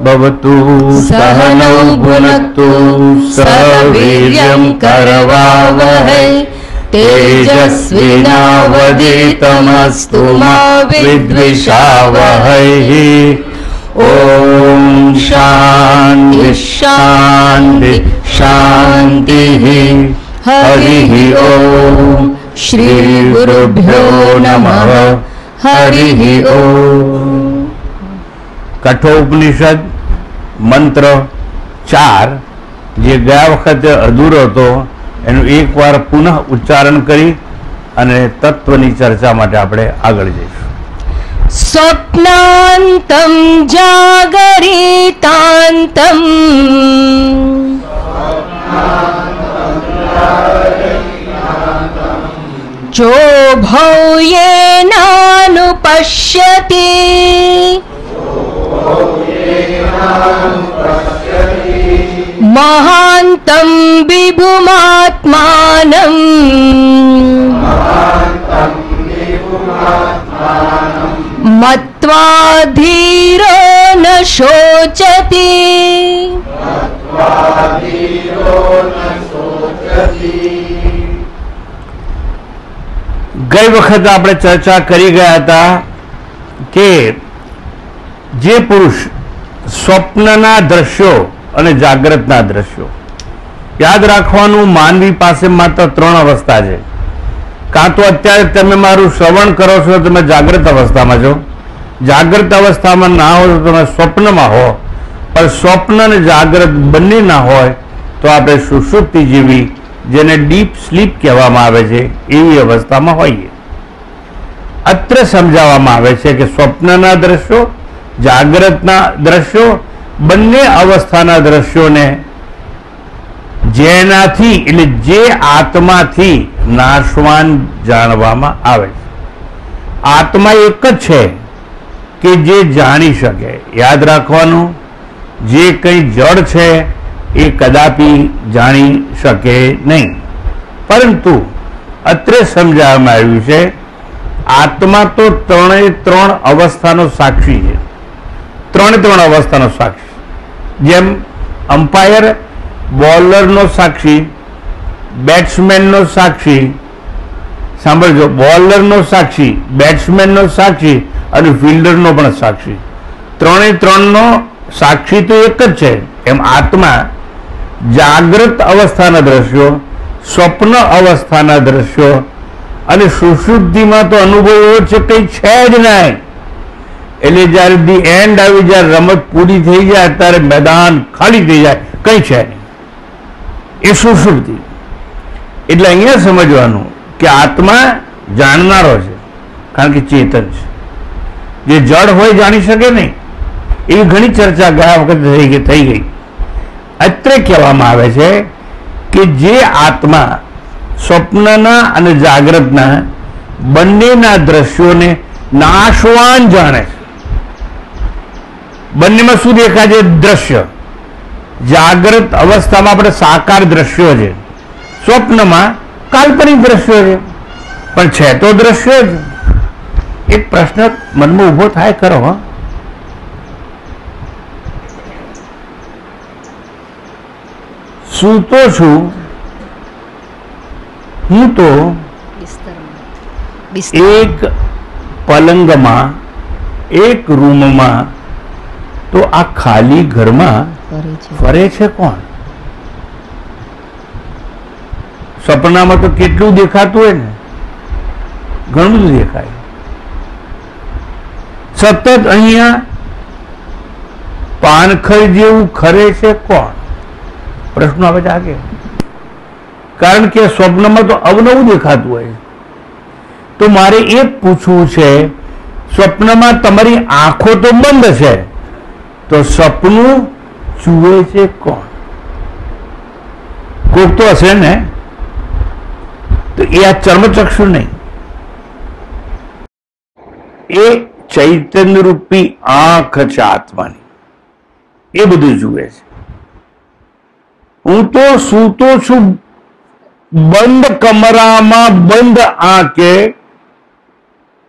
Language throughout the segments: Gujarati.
भवतु सहनौ भुनक्तु सह वीर्यं करवावहै तेजस्विनावधीतमस्तु मा विद्विषावहै। ओम शांति शांति शांतिः। हरिः ओम। श्री गुरुभ्यो नमः। हरिः ओम। कठोपनिषद मंत्र 4 જે ગયા વખતે અધૂરો હતો એનું એકવાર પુનઃ ઉચ્ચારણ કરી અને તત્વની ચર્ચા માટે આપણે આગળ જઈશું. स्वप्नान्तं जागरितान्तं जो भव्येनानुपश्यति महान्तं विभुमात्मानं मत्वा धीरो न शोचति। ગઈ વખત આપણે ચર્ચા કરી ગયા હતા કે જે પુરુષ સ્વપ્નના દ્રશ્યો અને જાગ્રતના દ્રશ્યો, યાદ રાખવાનું માનવી પાસે માત્ર 3 અવસ્થા છે. કાં તો અત્યારે તમે મારું શ્રવણ કરો છો તમે જાગ્રત અવસ્થામાં છો, જાગ્રત અવસ્થામાં ના હો તો તમે સ્વપ્નમાં હો, પણ સ્વપ્ન અને જાગ્રત બંને ના હોય તો આપણે સુષુપ્તિ જેવી, જેને ડીપ સ્લીપ કહેવામાં આવે છે, એવી અવસ્થામાં હોઈએ. અત્ર સમજાવવામાં આવે છે કે સ્વપ્નના દ્રશ્યો, જાગ્રતના દ્રશ્યો, બંને અવસ્થાના દ્રશ્યોને જેનાથી એટલે જે આત્માથી નાશવાન જાણવામાં આવે છે. આત્મા એક જ છે કે જે જાણી શકે. યાદ રાખવાનું, જે કંઈ જડ છે એ કદાપી જાણી શકે નહીં. પરંતુ અત્રે સમજાવવામાં આવ્યું છે આત્મા તો 3 અવસ્થાનો સાક્ષી છે. 3 અવસ્થાનો સાક્ષી. જેમ અમ્પાયર બોલરનો સાક્ષી, બેટ્સમેનનો સાક્ષી, સાંભળજો, બોલરનો સાક્ષી, બેટ્સમેનનો સાક્ષી અને ફિલ્ડરનો પણ સાક્ષી. 3નો સાક્ષી તો એક જ છે. એમ આત્મા જાગ્રત અવસ્થાના દ્રશ્યો, સ્વપ્ન અવસ્થાના દ્રશ્યો અને સુષુપ્તિમાં તો અનુભવ એવો છે કંઈ છે જ નહીં. એટલે જયારે ધી એન્ડ આવી જાય, રમત પૂરી થઈ જાય, ત્યારે મેદાન ખાલી થઈ જાય, કંઈ છે નહીં. એ સુષુપ્તિ. એટલે અહીંયા સમજવાનું કે આત્મા જાણનારો છે, કારણ કે ચેતન છે. જે જડ હોય જાણી શકે નહીં, એવી ઘણી ચર્ચા ગયા વખતે થઈ ગઈ. અત્રે કહેવામાં આવે છે કે જે આત્મા સ્વપ્નના અને જાગ્રતના બંનેના દ્રશ્યોને નાશવાન જાણે છે. બંનેમાં શું દેખાય છે? દ્રશ્ય. જાગ્રત અવસ્થામાં આપણે સાકાર દ્રશ્યો છે, સ્વપ્નમાં કાલ્પનિક દ્રશ્યો છે, પણ છે તો દ્રશ્ય જ. એક પ્રશ્ન મનમાં ઉભો થાય કરો, હા, સૂતો છું હું તો એક પલંગમાં, એક રૂમમાં, તો આ ખાલી ઘરમાં ફરે છે કોણ? સપનામાં તો કેટલું દેખાતું હોય ને, ઘણું બધું દેખાય. સતત અહીંયા પાનખર જેવું ખરે છે કોણ? પ્રશ્નો આવે જાગે. કારણ કે સ્વપ્નમાં તો અવનવું દેખાતું હોય. તો મારે એ પૂછવું છે, સ્વપ્નમાં તમારી આંખો તો બંધ છે, તો સપનું જુએ છે કોણ? કોક તો હશે ને. તો એ આ ચર્મચક્ષુ નહીં, એ ચૈતન્ય રૂપી આંખ છે આત્માની, એ બધું જુએ છે. હું તો સૂતો છું બંધ કમરામાં, બંધ આંખે,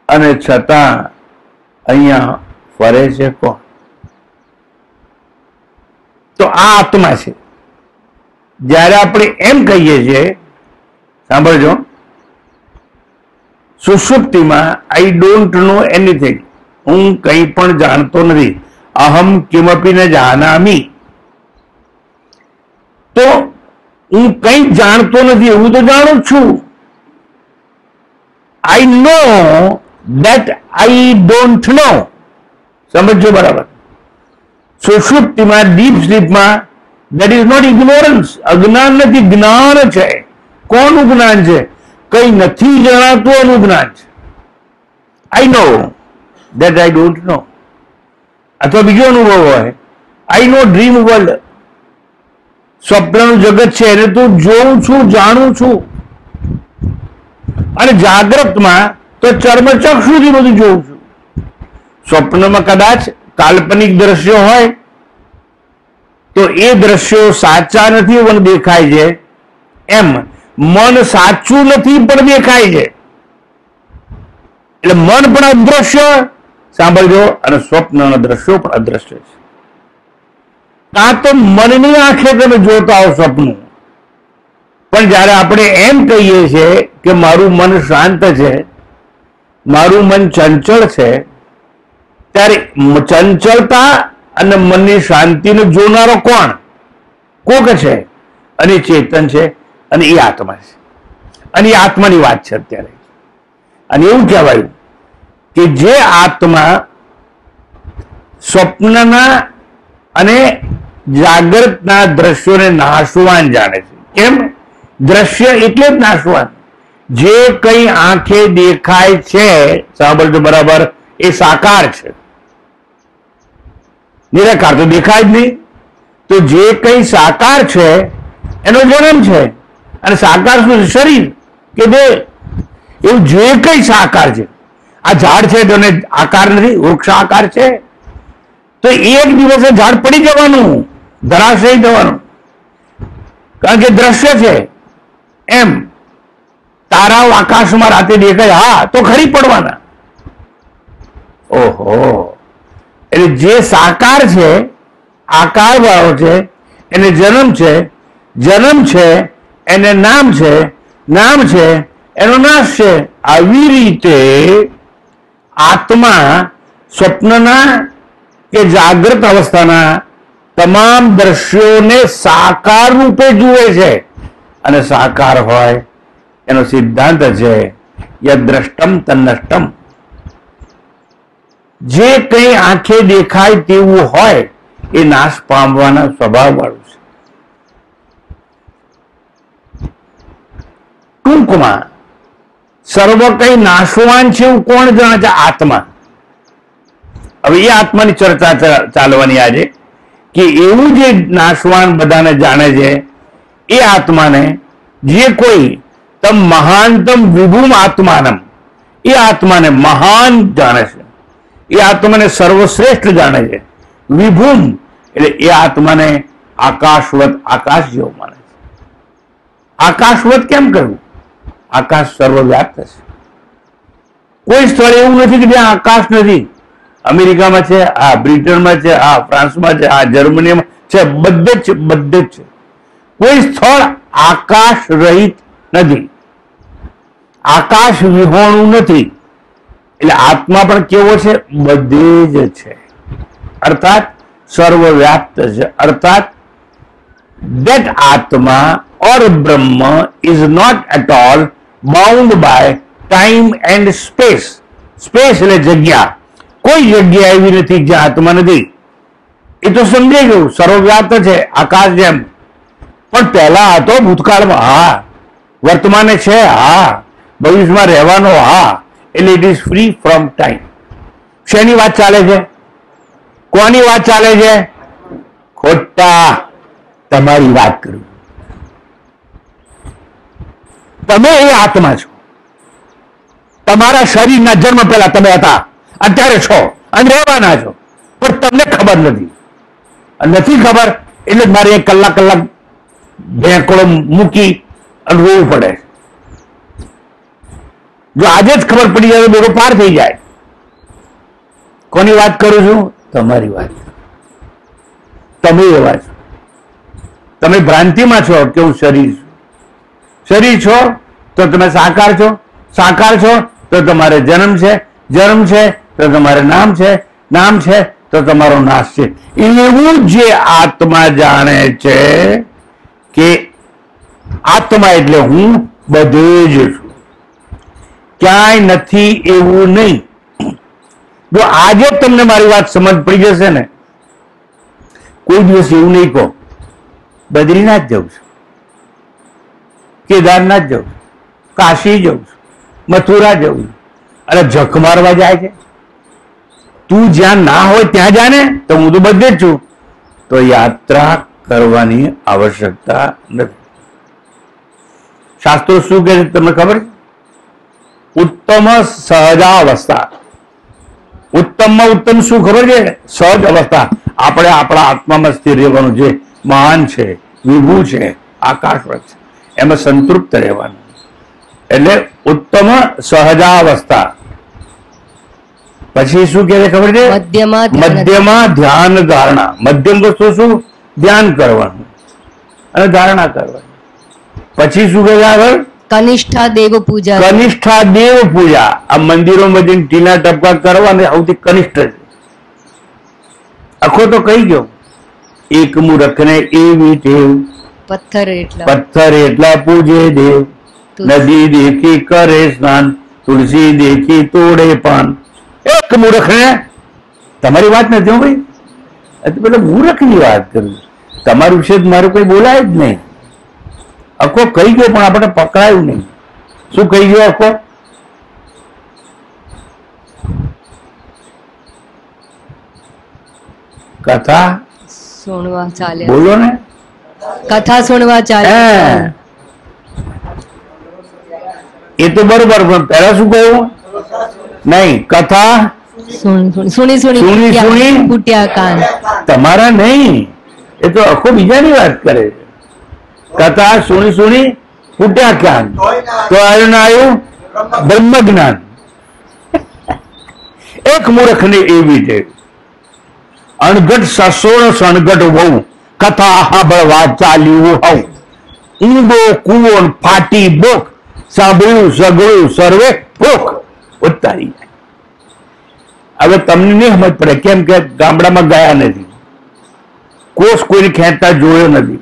અને છતાં અહીંયા ફરે છે કોણ? તો આ આત્મા છે. જ્યારે આપણે એમ કહીએ છીએ, સાંભળજો, સુષુપ્તિમાં આઈ ડોન્ટ નો એનીથિંગ, હું કંઈ પણ જાણતો નથી, અહમ કિમપી ન જાનામી, તો હું કંઈ જાણતો નથી એવું તો જાણું છું. I know that I don't know. સમજો બરાબર? સુષુપ્તિમાં, ડીપ સ્લીપમાં, દેટ ઇઝ નોટ ઇગ્નોરન્સ, અજ્ઞાન નથી, જ્ઞાન છે. કોનું જ્ઞાન છે? કઈ નથી જણાતું એનું જ્ઞાન છે. આઈ નો દેટ આઈ ડોન્ટ નો. અથવા બીજો અનુભવ હોય, આઈ નો ડ્રીમ વર્લ્ડ, સ્વપ્નનું જગત છે એને તો જોઉં છું, જાણું છું. અને જાગ્રતમાં તો ચર્મચક્ષુથી બધું જોઉં છું. સ્વપ્નમાં કદાચ કાલ્પનિક દ્રશ્યો હોય તો એ દ્રશ્યો સાચા નથી પણ દેખાય છે, એમ મન સાચું નથી પણ દેખાય છે. એટલે મન પણ અદ્રશ્ય, સાંભળજો, અને સ્વપ્નના દ્રશ્યો પણ અદ્રશ્ય છે. કાં તો મનની આંખે તમે જોતા હો સપનું, પણ જ્યારે આપણે એમ કહીએ છીએ કે મારું મન શાંત છે, મારું મન ચંચળ છે, ત્યારે ચંચળતા અને મનની શાંતિને જોનારો કોણ? કોક છે, અને ચેતન છે, અને એ આત્મા છે. અને એ આત્માની વાત છે અત્યારે. અને એવું કહેવાયું કે જે આત્મા સ્વપ્નના અને જાગ્રતના દ્રશ્યોને નાશવાન જાણે છે. કેમ? દ્રશ્ય એટલે જ નાશવાન. જે કંઈ આંખે દેખાય છે, સાંભળજો બરાબર, એ સાકાર છે, નિરાકાર તો દેખાય જ નહીં. તો જે કંઈ સાકાર છે એનો જન્મ છે. અને સાકાર શું છે? શરીર કે દેહ. એવું જે કંઈ સાકાર છે, આ ઝાડ છે તો આકાર નથી, વૃક્ષ આકાર છે, તો એક દિવસે ઝાડ પડી જવાનું, ધરાશયી થવાનું, કારણ કે દ્રશ્ય છે. એમ તારાઓ આકાશમાં રાતે દેખાય, હા, તો ખરી પડવાના. ઓહો, એટલે જે સાકાર છે, આકાર વાળો છે, એને જન્મ છે, જન્મ છે એને નામ છે, નામ છે એનો નાશ છે. આવી રીતે આત્મા સ્વપ્નના કે જાગૃત અવસ્થાના તમામ દ્રશ્યોને સાકાર રૂપે જુએ છે. અને સાકાર હોય એનો સિદ્ધાંત છે યદ દ્રષ્ટમ તન્નષ્ટમ. જે કંઈ આંખે દેખાય તેવું હોય એ નાશ પામવાના સ્વભાવ વાળું છે. ટૂંકમાં સર્વ કંઈ નાશવાન છે એવું કોણ જાણે છે? આત્મા. હવે એ આત્માની ચર્ચા ચાલવાની આજે, કે એવું જે નાશવાન બધાને જાણે છે એ આત્માને જે કોઈ તમ મહાનતમ વિભૂમ આત્માનમ, એ આત્માને મહાન જાણે છે, એ આત્માને સર્વશ્રેષ્ઠ જાણે છે. વિભૂમ એટલે એ આત્માને આકાશવત, આકાશ જેવો માને છે. આકાશવત કેમ કહ્યું? આકાશ સર્વવ્યાપ્ત છે. કોઈ સ્થળ એવું નથી કે જ્યાં આકાશ નથી. અમેરિકામાં છે, આ બ્રિટનમાં છે, આ ફ્રાન્સમાં છે, આ જર્મનીમાં છે, બધે જ છે, બધે જ છે. કોઈ સ્થળ આકાશ રહિત નથી, આકાશ વિહોણું નથી. એટલે આત્મા પણ કેવો છે? બધે જ છે, અર્થાત સર્વવ્યાપ્ત છે. અર્થાત that atma or brahma is not at all bound by time and space. Space એટલે જગ્યા. કોઈ જગ્યા એવી નથી જ્યાં આત્મા નથી. એ તો સમજાઈ ગયું, સર્વવ્યાપ્ત છે, આકાશ જેમ. પણ પહેલા હતો ભૂતકાળમાં, હા. વર્તમાને છે, હા. ભવિષ્યમાં રહેવાનો, હા. એટલે it is free from time. શેની વાત ચાલે છે? કોની વાત ચાલે છે? ખોટા. તમારી વાત કરું. તમે એ આત્મા છો. તમારા શરીરના જન્મ પહેલા તમે હતા, અત્યારે છો અને રહેવાના છો, પણ તમને ખબર નથી. નથી ખબર એટલે મારે એક કલાક ભેંકડો મૂકી અને રોવું પડે. જો આજે જ ખબર પડી જાય તો બેડો પાર થઈ જાય. કોની વાત કરું છું? તમારી વાત. તમે એવા છો. તમે ભ્રાંતિમાં છો કે હું શરીર છું. શરીર છો તો તમે સાકાર છો, સાકાર છો તો તમારે જન્મ છે, જન્મ છે તો તમારે નામ છે, નામ છે તો તમારો નાશ છે. એવું જે આત્મા જાણે છે કે આત્મા એટલે હું બધે જ છું, ક્યાંય નથી એવું નહીં. જો આજે તમને મારી વાત સમજ પડી જશે ને, કોઈ દિવસ એવું નહીં કહો બદ્રીનાથ જઉં છું, કેદારનાથ જઉં છું, કાશી જઉં છું, મથુરા જઉં છું. અરે જખ મારવા જાય છે. તું જ્યાં ના હોય ત્યાં જાને, તો હું તો બધે જ છું. તો યાત્રા કરવાની આવશ્યકતા નથી. શાસ્ત્રો શું કહે છે તમને ખબર છે? ઉત્તમ સહજાવસ્થા. ઉત્તમમાં ઉત્તમ શું ખબર છે? સહજ અવસ્થા. આપણે આપણા આત્મામાં સ્થિર રહેવાનું, જે મહાન છે, વિભુ છે, આકાશવત છે, એમાં સંતૃપ્ત રહેવાનું. એટલે ઉત્તમ સહજાવસ્થા. પછી શું કહે છે ખબર છે? મધ્યમાં ધ્યાન ધારણા. મધ્યમ વસ્તુ શું? ધ્યાન કરવાનું અને ધારણા કરવાની. પછી શું કહે આગળ? કનિષ્ઠા દેવ પૂજા. કનિષ્ઠા દેવ પૂજા. આ મંદિરોમાં જઈને ટીના ટપકા કરવા ને સૌથી કનિષ્ઠ છે. આખો તો કહી ગયો, એક મૂર્ખને એવી ટેવ, પથ્થર એટલા પૂજે દેવ, નદી દેખી કરે સ્નાન, તુલસી દેખી તોડે પાન. એક મૂર્ખને, તમારી વાત નથી હો ભાઈ, પેલા મૂર્ખની વાત કરું. તમારું વિશે મારું કોઈ બોલાય જ નહીં. આખો કહી ગયો પણ આપણે પકડાયું નહીં. શું કહી ગયો આખો? કથા સુણવા ચાલે. બોલો ને, કથા સુણવા ચાલે. એ તો બરોબર, પણ પહેલા શું કહ્યું? નહીં, કથા સુણી ફૂટ્યા કાન. તમારા નહીં, એ તો આખો બીજાની વાત કરે છે. કથા સુણી ફૂટ્યા કાન, તો આવ્યું બ્રહ્મ જ્ઞાન. એક મૂર્ખને એવી છે, અણઘટ સસોણ સણઘટ વહુ, કથા સાંભળવા ચાલ્યું હોઉં, ઊંડો કુવો ફાટી બોક, સાંભળ્યું સગળું સર્વે ભોક. ઉતારી જાય. હવે તમને નહીં સમજ પડે, કેમ કે ગામડામાં ગયા નથી, કોષ કોઈને ખેંચતા જોયો નથી.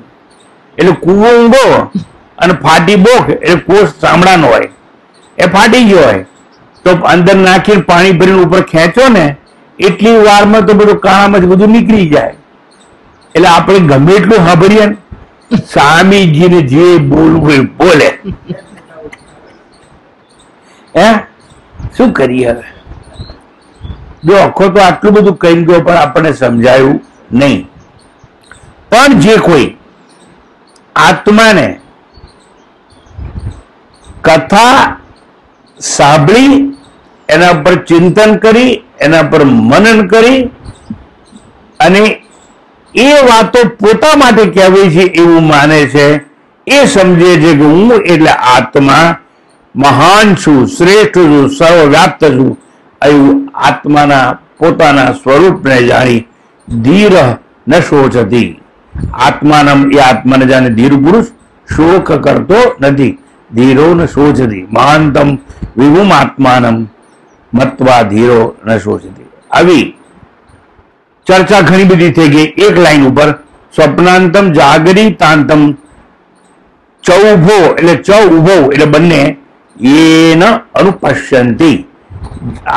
એટલે કુવો ઊંડો અને ફાટી બોક, એટલે કોષ ચામડાનો હોય, એ ફાટી ગયો હોય તો અંદર નાખીને પાણી ભરીને ઉપર ખેંચો ને, એટલી વારમાં તો બધું કાણામાં બધું નીકળી જાય. એટલે આપણે ગમે એટલું સાંભળીએ ને, સ્વામીજીને જે બોલવું બોલે. હે શું કરીએ હવે? જો આખો તો આટલું બધું કહી ગયો પણ આપણને સમજાયું નહીં. પણ જે કોઈ આત્માને કથા સાંભળી, એના પર ચિંતન કરી, એના પર મનન કરી અને એ વાતો પોતા માટે કહેવી છે એવું માને છે, એ સમજે છે કે હું એટલે આત્મા મહાન છું, શ્રેષ્ઠ છું, સર્વવ્યાપ્ત છું, એવું આત્માના પોતાના સ્વરૂપને જાણી ધીર ન શોચતી. આત્માનમ, એ આત્માને જાણે ધીર પુરુષ શોક કરતો નથી. ધીરો ન શોચતી. મહાનતમ વિભુમ આત્માનમ મત્વા ધીરો ન શોચતી. આવી ચર્ચા ઘણી બધી થઈ ગઈ. એક લાઈન ઉપર સ્વપ્નાંતમ જાગરી તાંતમ ચૌભો, એટલે ચ ઉભો એટલે બંને, એ ન અનુપશ્યંતી.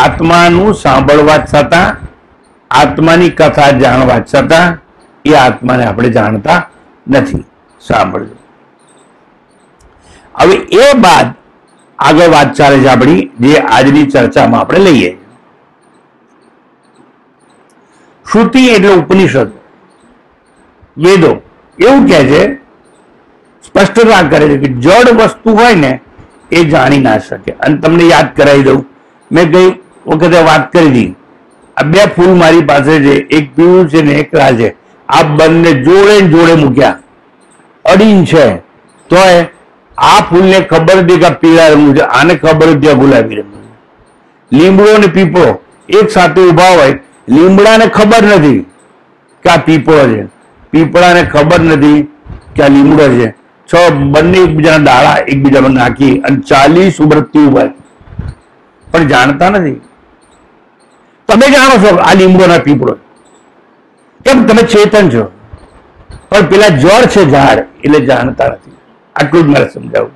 આત્માનું સાંભળવા છતાં, આત્માની કથા જાણવા છતાં એ આત્માને આપણે જાણતા નથી. સાંભળજો. હવે એ બાદ આગળ વાત ચાલે છે આપણી, જે આજની ચર્ચામાં આપણે લઈએ. શ્રુતિ એટલે ઉપનિષદ, વેદો એવું કહે છે, સ્પષ્ટતા કરે છે કે જડ વસ્તુ હોય ને એ જાણી ના શકે. અને તમને યાદ કરાવી દઉં, મેં ગઈ વખતે વાત કરી હતી, આ બે ફૂલ મારી પાસે છે, એક પીળું છે ને એક લાલ છે. આ બંને જોડે જોડે મૂક્યા, અડીન છે, તોય આ ફૂલને ખબર હતી કે પીળા રંગનું છે, આને ખબર હતી આ ગુલાબી રંગનું છે. લીમડો અને પીપળો એક સાથે ઉભા હોય, લીમડાને ખબર નથી કે આ પીપળો છે, પીપળાને ખબર નથી કે આ લીમડો છે, બંને એકબીજાના ડાળા એકબીજામાં નાખી અને 40 ઉભરતી ઉભા, પણ જાણતા નથી. તમે જાણો છો આ લીમડો ના પીપળો, કેમ? તમે ચેતન છો, પણ પેલા જળ છે ઝાડ એટલે જાણતા નથી. આટલું જ મારે સમજાવું.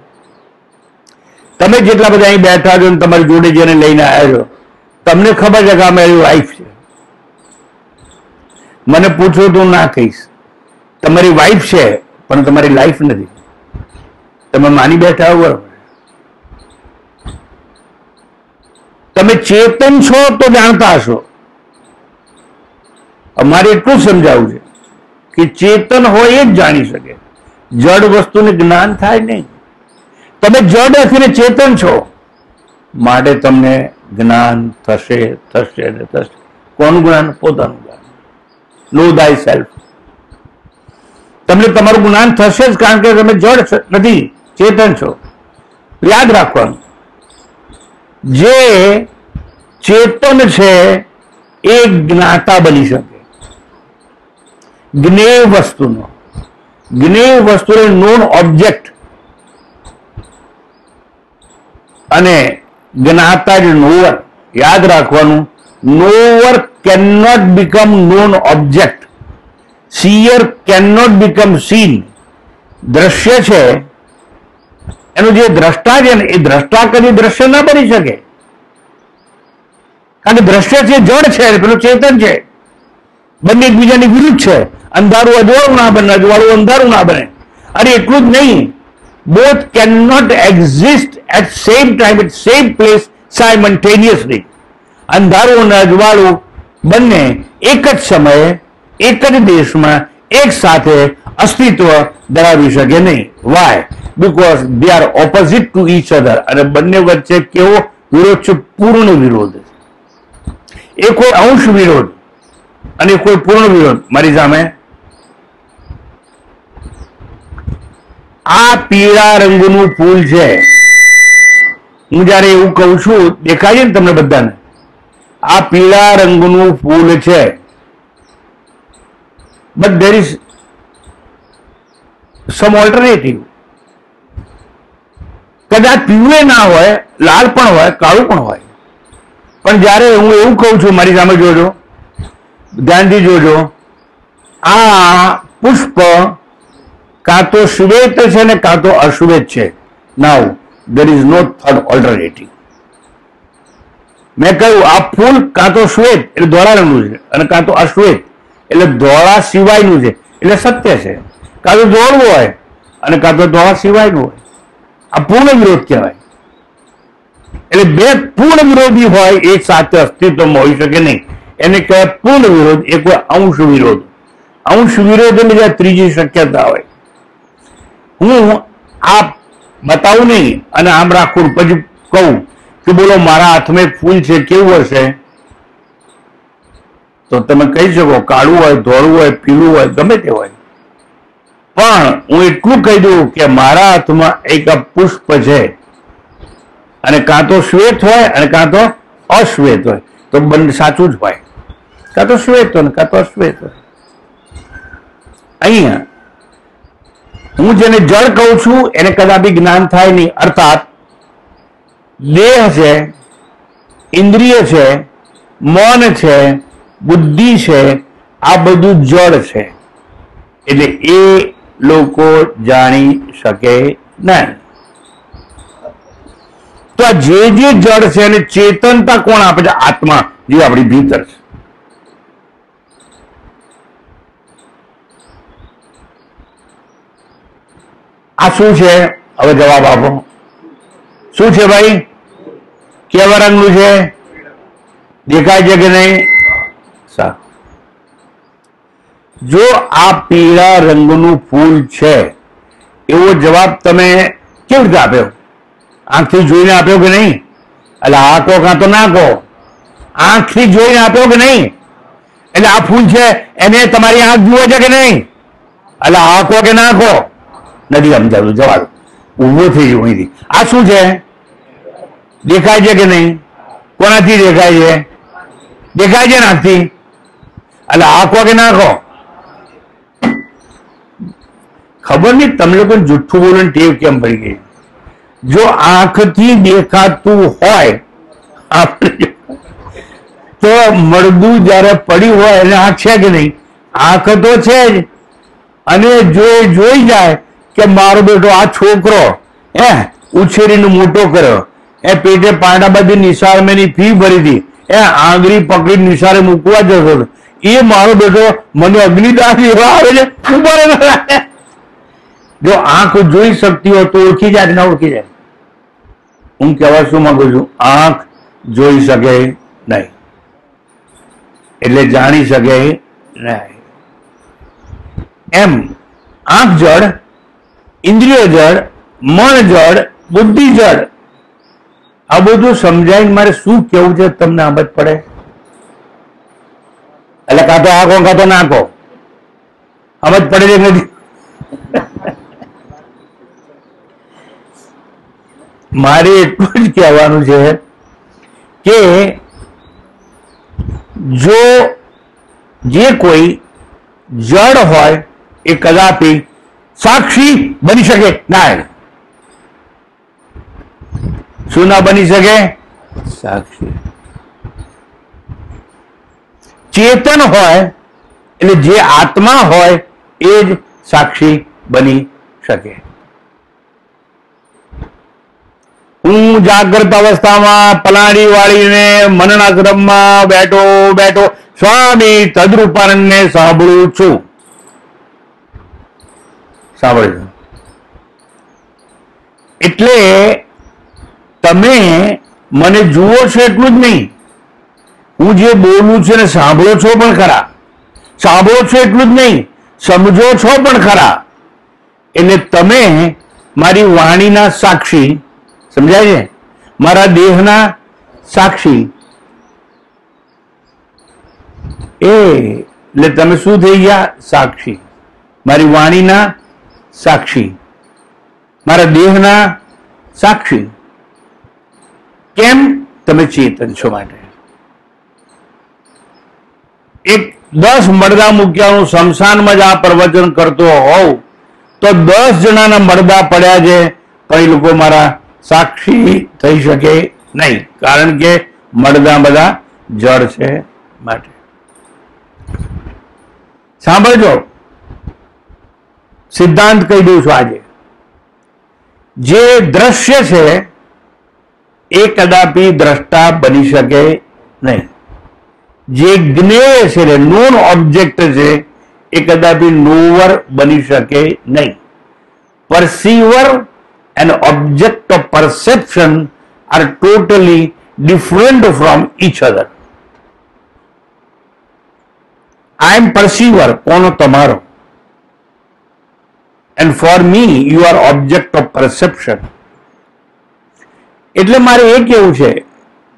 તમે જેટલા બધા અહીં બેઠા છો તમારી જોડે જેને લઈને આવ્યા છો, તમને ખબર છે કે આ મારી વાઈફ છે. મને પૂછો તો ના કહીશ. તમારી વાઈફ છે પણ તમારી લાઈફ નથી. તમે માની બેઠા હો. તમે ચેતન છો તો જાણતા હશો. અમારે એટલું સમજાવવું છે કે ચેતન હોય એ જ જાણી શકે, જડ વસ્તુને જ્ઞાન થાય નહીં. તમે જડ નથી ને ચેતન છો, માટે તમને જ્ઞાન થશે થશે ને થશે. કોનું જ્ઞાન? પોતાનું જ્ઞાન. નો થાય સેલ્ફ. તમને તમારું જ્ઞાન થશે જ, કારણ કે તમે જડ નથી, ચેતન છો. યાદ રાખવાનું, જે ચેતન છે એ જ્ઞાતા બની શકે. જ્ઞેય વસ્તુનો, જ્ઞેય વસ્તુ નોન ઓબ્જેક્ટ, અને જ્ઞાતા જ નોવર. યાદ રાખવાનું, knower can not become known object. Seer can not become seen. દ્રશ્ય છે એનું જે દ્રષ્ટા છે ને એ દ્રષ્ટા કદી દ્રશ્ય ના બની શકે, કારણ કે દ્રશ્ય છે જડ છે, પેલું ચેતન છે. બંને એકબીજાની વિરુદ્ધ છે. અંધારું અજવાળું ના બને, અજવાળું અંધારું ના બને. અને એટલું જ નહીં, both cannot exist at same time at same place simultaneously. અંધારું અને અજવાળું બંને એક જ સમયે એક જ દેશમાં એક સાથે અસ્તિત્વ ધરાવી શકે નહીં. Why? Because they are opposite to each other. અને બંને વચ્ચે કેવો વિરોધ છે? પૂર્ણ વિરોધ. એ કોઈ અંશ વિરોધ અને કોઈ પૂર્ણ વિરોધ. મારી સામે આ પીળા રંગનું ફૂલ છે. હું જયારે એવું કહું છું, દેખાય છે ને તમને બધાને? આ પીળા રંગનું ફૂલ છે, but there is some alternative. કદાચ પીળું ના હોય, લાલ પણ હોય, કાળું પણ હોય. પણ જયારે હું એવું કહું છું, મારી સામે જોજો, ધ્યાનથી જોજો, આ પુષ્પ કાં તો શ્વેત છે ને કાં તો અશ્વેત છે. નાઉ there is no third alternative. મેં કહ્યું આ ફૂલ કાં તો શ્વેત એટલે ધોળા રંગનું છે, અને કાં તો અશ્વેત એટલે ધોળા સિવાયનું છે, એટલે સત્ય છે. કાં તો ધોળું હોય અને કાં તો ધોળા સિવાયનું હોય. આ પૂર્ણ વિરોધ કહેવાય. એટલે બે પૂર્ણ વિરોધી હોય એક સાથે અસ્તિત્વમાં હોઈ શકે નહીં. એને કહેવાય પૂર્ણ વિરોધ. એ કોઈ અંશ વિરોધ. અંશ વિરોધ એટલે ત્રીજી શક્યતા હોય. હું આ બતાવું નહીં અને આમ રાખું, પછી કહું કે બોલો મારા હાથમાં એક ફૂલ છે, કેવું હશે? તો તમે કહી શકો કાળું હોય, ધોળું હોય, પીળું હોય, ગમે તે હોય. પણ હું એટલું કહી દઉં કે મારા હાથમાં એક પુષ્પ છે, અને કાં તો શ્વેત હોય અને કાં તો અશ્વેત હોય. તો બંને સાચું જ હોય. કાં તો શ્વેત હોય ને કાં તો અશ્વેત હોય. અહીંયા હું જેને જળ કહું છું એને કદાપી જ્ઞાન થાય નહીં. અર્થાત દેહ છે, ઇન્દ્રિય છે, મન છે, બુદ્ધિ છે, આ બધું જળ છે. એટલે એ લોકો જાણી શકે નહીં. તો આ જે જળ છે એને ચેતનતા કોણ આપે છે? આત્મા, જે આપણી ભીતર છે. આ શું છે? હવે જવાબ આપો. શું છે ભાઈ? કેવા રંગનું છે? દેખાય છે કે નહીં? સારું. જો આ પીળા રંગનું ફૂલ છે એવો જવાબ તમે કેવી રીતે આપ્યો? આંખથી જોઈને આપ્યો કે નહીં? એટલે આ કહો કાં તો ના કહો. આંખથી જોઈને આપ્યો કે નહીં? એટલે આ ફૂલ છે એને તમારી આંખ જુએ છે કે નહીં? એટલે આ કહો કે ના કહો? નથી સમજાવ્યું. જવાબ ઊભો થઈ ગયો અહીંથી. આ શું છે? દેખાય છે કે નહીં? કોનાથી દેખાય છે? દેખાય છે નાખથી. એટલે આ કહો કે ના કહો? ખબર નહીં તમે લોકો જુઠ્ઠું બોલવાની ટેવ કેમ પડી ગઈ. જો આંખથી દેખાતું હોય આપણે તો મળદું જયારે પડ્યું હોય એને આંખ છે કે નહીં? આંખ તો છે જ. અને જો એ જોઈ જાય કે મારો બેટો આ છોકરો ઉછેરીને મોટો કર્યો, એ પેટે પાંડા બધી નિશાળ મેં ફી ભરી હતી, આંગળી પકડી નિશાળે મૂકવા જતો, એ મારો બેટો મને અગ્નિદાન એવા આવે છે ઉભા. જો આંખ જોઈ શકતી હોય તો ઓળખી જાય ના ઓળખી જાય. હું કહેવા શું માંગુ છું, આંખ જોઈ શકે નહીં એટલે જાણી શકે નહીં. એમ આંખ જડ, ઇન્દ્રિયો જડ, મન જડ, બુદ્ધિ જડ. આ બધું સમજાઈને મારે શું કેવું છે તમને સમજ પડે? એટલે કાં તો આંખો કાં તો નાખો, સમજ પડે છે નથી? મારે એટલું જ કહેવાનું છે કે જો જે કોઈ જડ હોય એ કદાપી સાક્ષી બની શકે ના. શું ના બની શકે? સાક્ષી. ચેતન હોય એટલે જે આત્મા હોય એ જ સાક્ષી બની શકે. હું જાગ્રત અવસ્થામાં પલાળી વાળીને મનનાશ્રમમાં બેઠો બેઠો સ્વામી તદ્રૂપાનંદને સાંભળું છું. સાંભળજો. એટલે તમે મને જુઓ છો એટલું જ નહીં, હું જે બોલું છું એને સાંભળો છો પણ ખરા. સાંભળો છો એટલું જ નહીં, સમજો છો પણ ખરા. એટલે તમે મારી વાણીના સાક્ષી, સમજાય છે? મારા દેહના સાક્ષી. એટલે તમે શું થઈ ગયા? સાક્ષી. મારી વાણીના સાક્ષી, મારા દેહના સાક્ષી. કેમ? તમે ચેતન છો માટે. એક 10 મરદા મૂક્યાનું શમશાનમાં જ આ પ્રવચન કરતો હોઉં તો 10 જણાના મરદા પડ્યા છે, પણ એ લોકો મારા સાક્ષી થઈ શકે નહીં, કારણ કે મરદા બધા જળ છે માટે. સાંભળજો, સિદ્ધાંત કહી દઉં છું આજે. જે દ્રશ્ય છે એ કદાપી દ્રષ્ટા બની શકે નહીં. જે જ્ઞેય છે, નોન ઓબ્જેક્ટ છે, એ કદાપી નોવર બની શકે નહીં. પરસીવર and object of perception are totally different from each other. I am perceiver, કોનો? તમારો. And for me you are object of perception. એટલે મારે એ કેવું છે,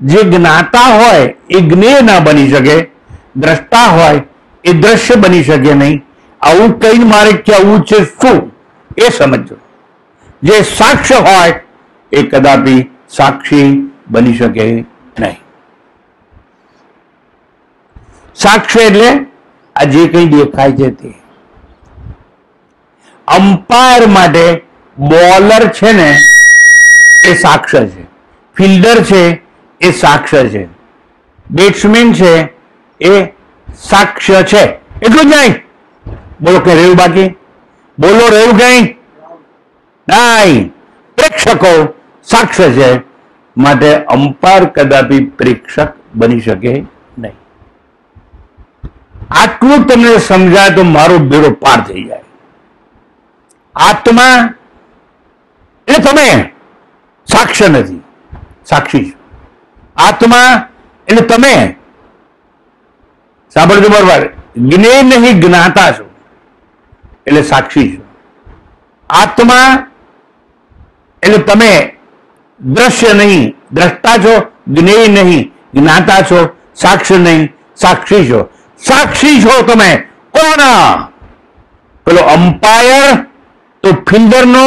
જે જ્ઞાતા હોય એ જ્ઞેય ના બની શકે, દ્રષ્ટા હોય એ દ્રશ્ય બની શકે નહીં. આવું કઈ મારે કહેવું છે શું એ સમજો. જે સાક્ષ્ય હોય એ કદાપી સાક્ષી બની શકે નહીં. સાક્ષ્ય એટલે આ જે કંઈ દેખાય છે તે. અમ્પાયર માટે બોલર છે ને એ સાક્ષ્ય છે, ફિલ્ડર છે એ સાક્ષ્ય છે, બેટ્સમેન છે એ સાક્ષ્ય છે. એટલું જ નહીં. બોલો કે રહ્યું બાકી? બોલો રહ્યું કઈ? નહીં. પ્રેક્ષકો સાક્ષ્ય છે, માટે અમ્પાયર કદાપી પ્રેક્ષક બની શકે નહીં. આટલું તમને સમજાય તો મારો બેડો પાર થઈ જાય. આત્મા એટલે તમે સાક્ષ્ય નથી, સાક્ષી છો. આત્મા એટલે તમે, સાંભળજો બરોબર, જ્ઞેય નહીં જ્ઞાતા છો એટલે સાક્ષી છો. આત્મા એટલે તમે દ્રશ્ય નહીં, દ્રષ્ટા છો. જ્ઞેય નહીં, જ્ઞાતા છો. સાક્ષ્ય નહીં, સાક્ષી છો. સાક્ષી છો તમે કોના? પેલો અમ્પાયર તો ફિલ્ડરનો,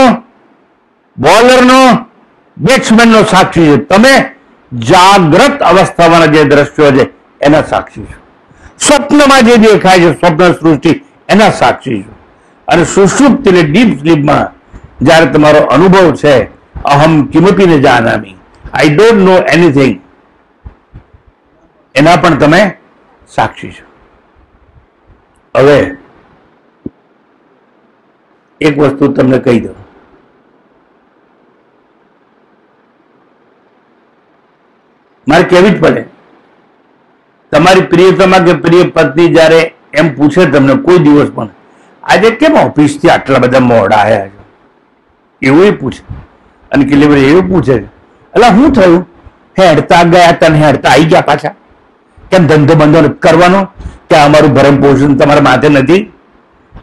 બોલરનો, બેટ્સમેનનો સાક્ષી છે. તમે જાગ્રત અવસ્થામાં જે દ્રશ્યો છે એના સાક્ષી છો. સ્વપ્નમાં જે દેખાય છે, સ્વપ્ન સૃષ્ટિ, એના સાક્ષી છો. અને સુષુપ્ત એટલે ડીપ સ્લીપમાં જ્યારે તમારો અનુભવ છે અહમ કિમપી ન જાનામી, આઈ ડોન્ટ નો એનીથિંગ, એના પણ તમે સાક્ષી છો. હવે એક વસ્તુ તમને કહી દઉં, મારે કહેવી જ પડે. તમારી પ્રિયતમા કે પ્રિય પત્ની જ્યારે એમ પૂછે તમને કોઈ દિવસ પણ, આજે કેમ ઓફિસથી આટલા બધા મોડા આવ્યા છો, એવું એ પૂછે. અને કિલીભાઈ એવું પૂછે, એટલે શું થયું, હેડતા ગયા તને હેડતા આવી ગયા પાછા, કેમ ધંધો બંધો નથી કરવાનો, કે અમારું ભરણ પોષણ તમારા માથે નથી,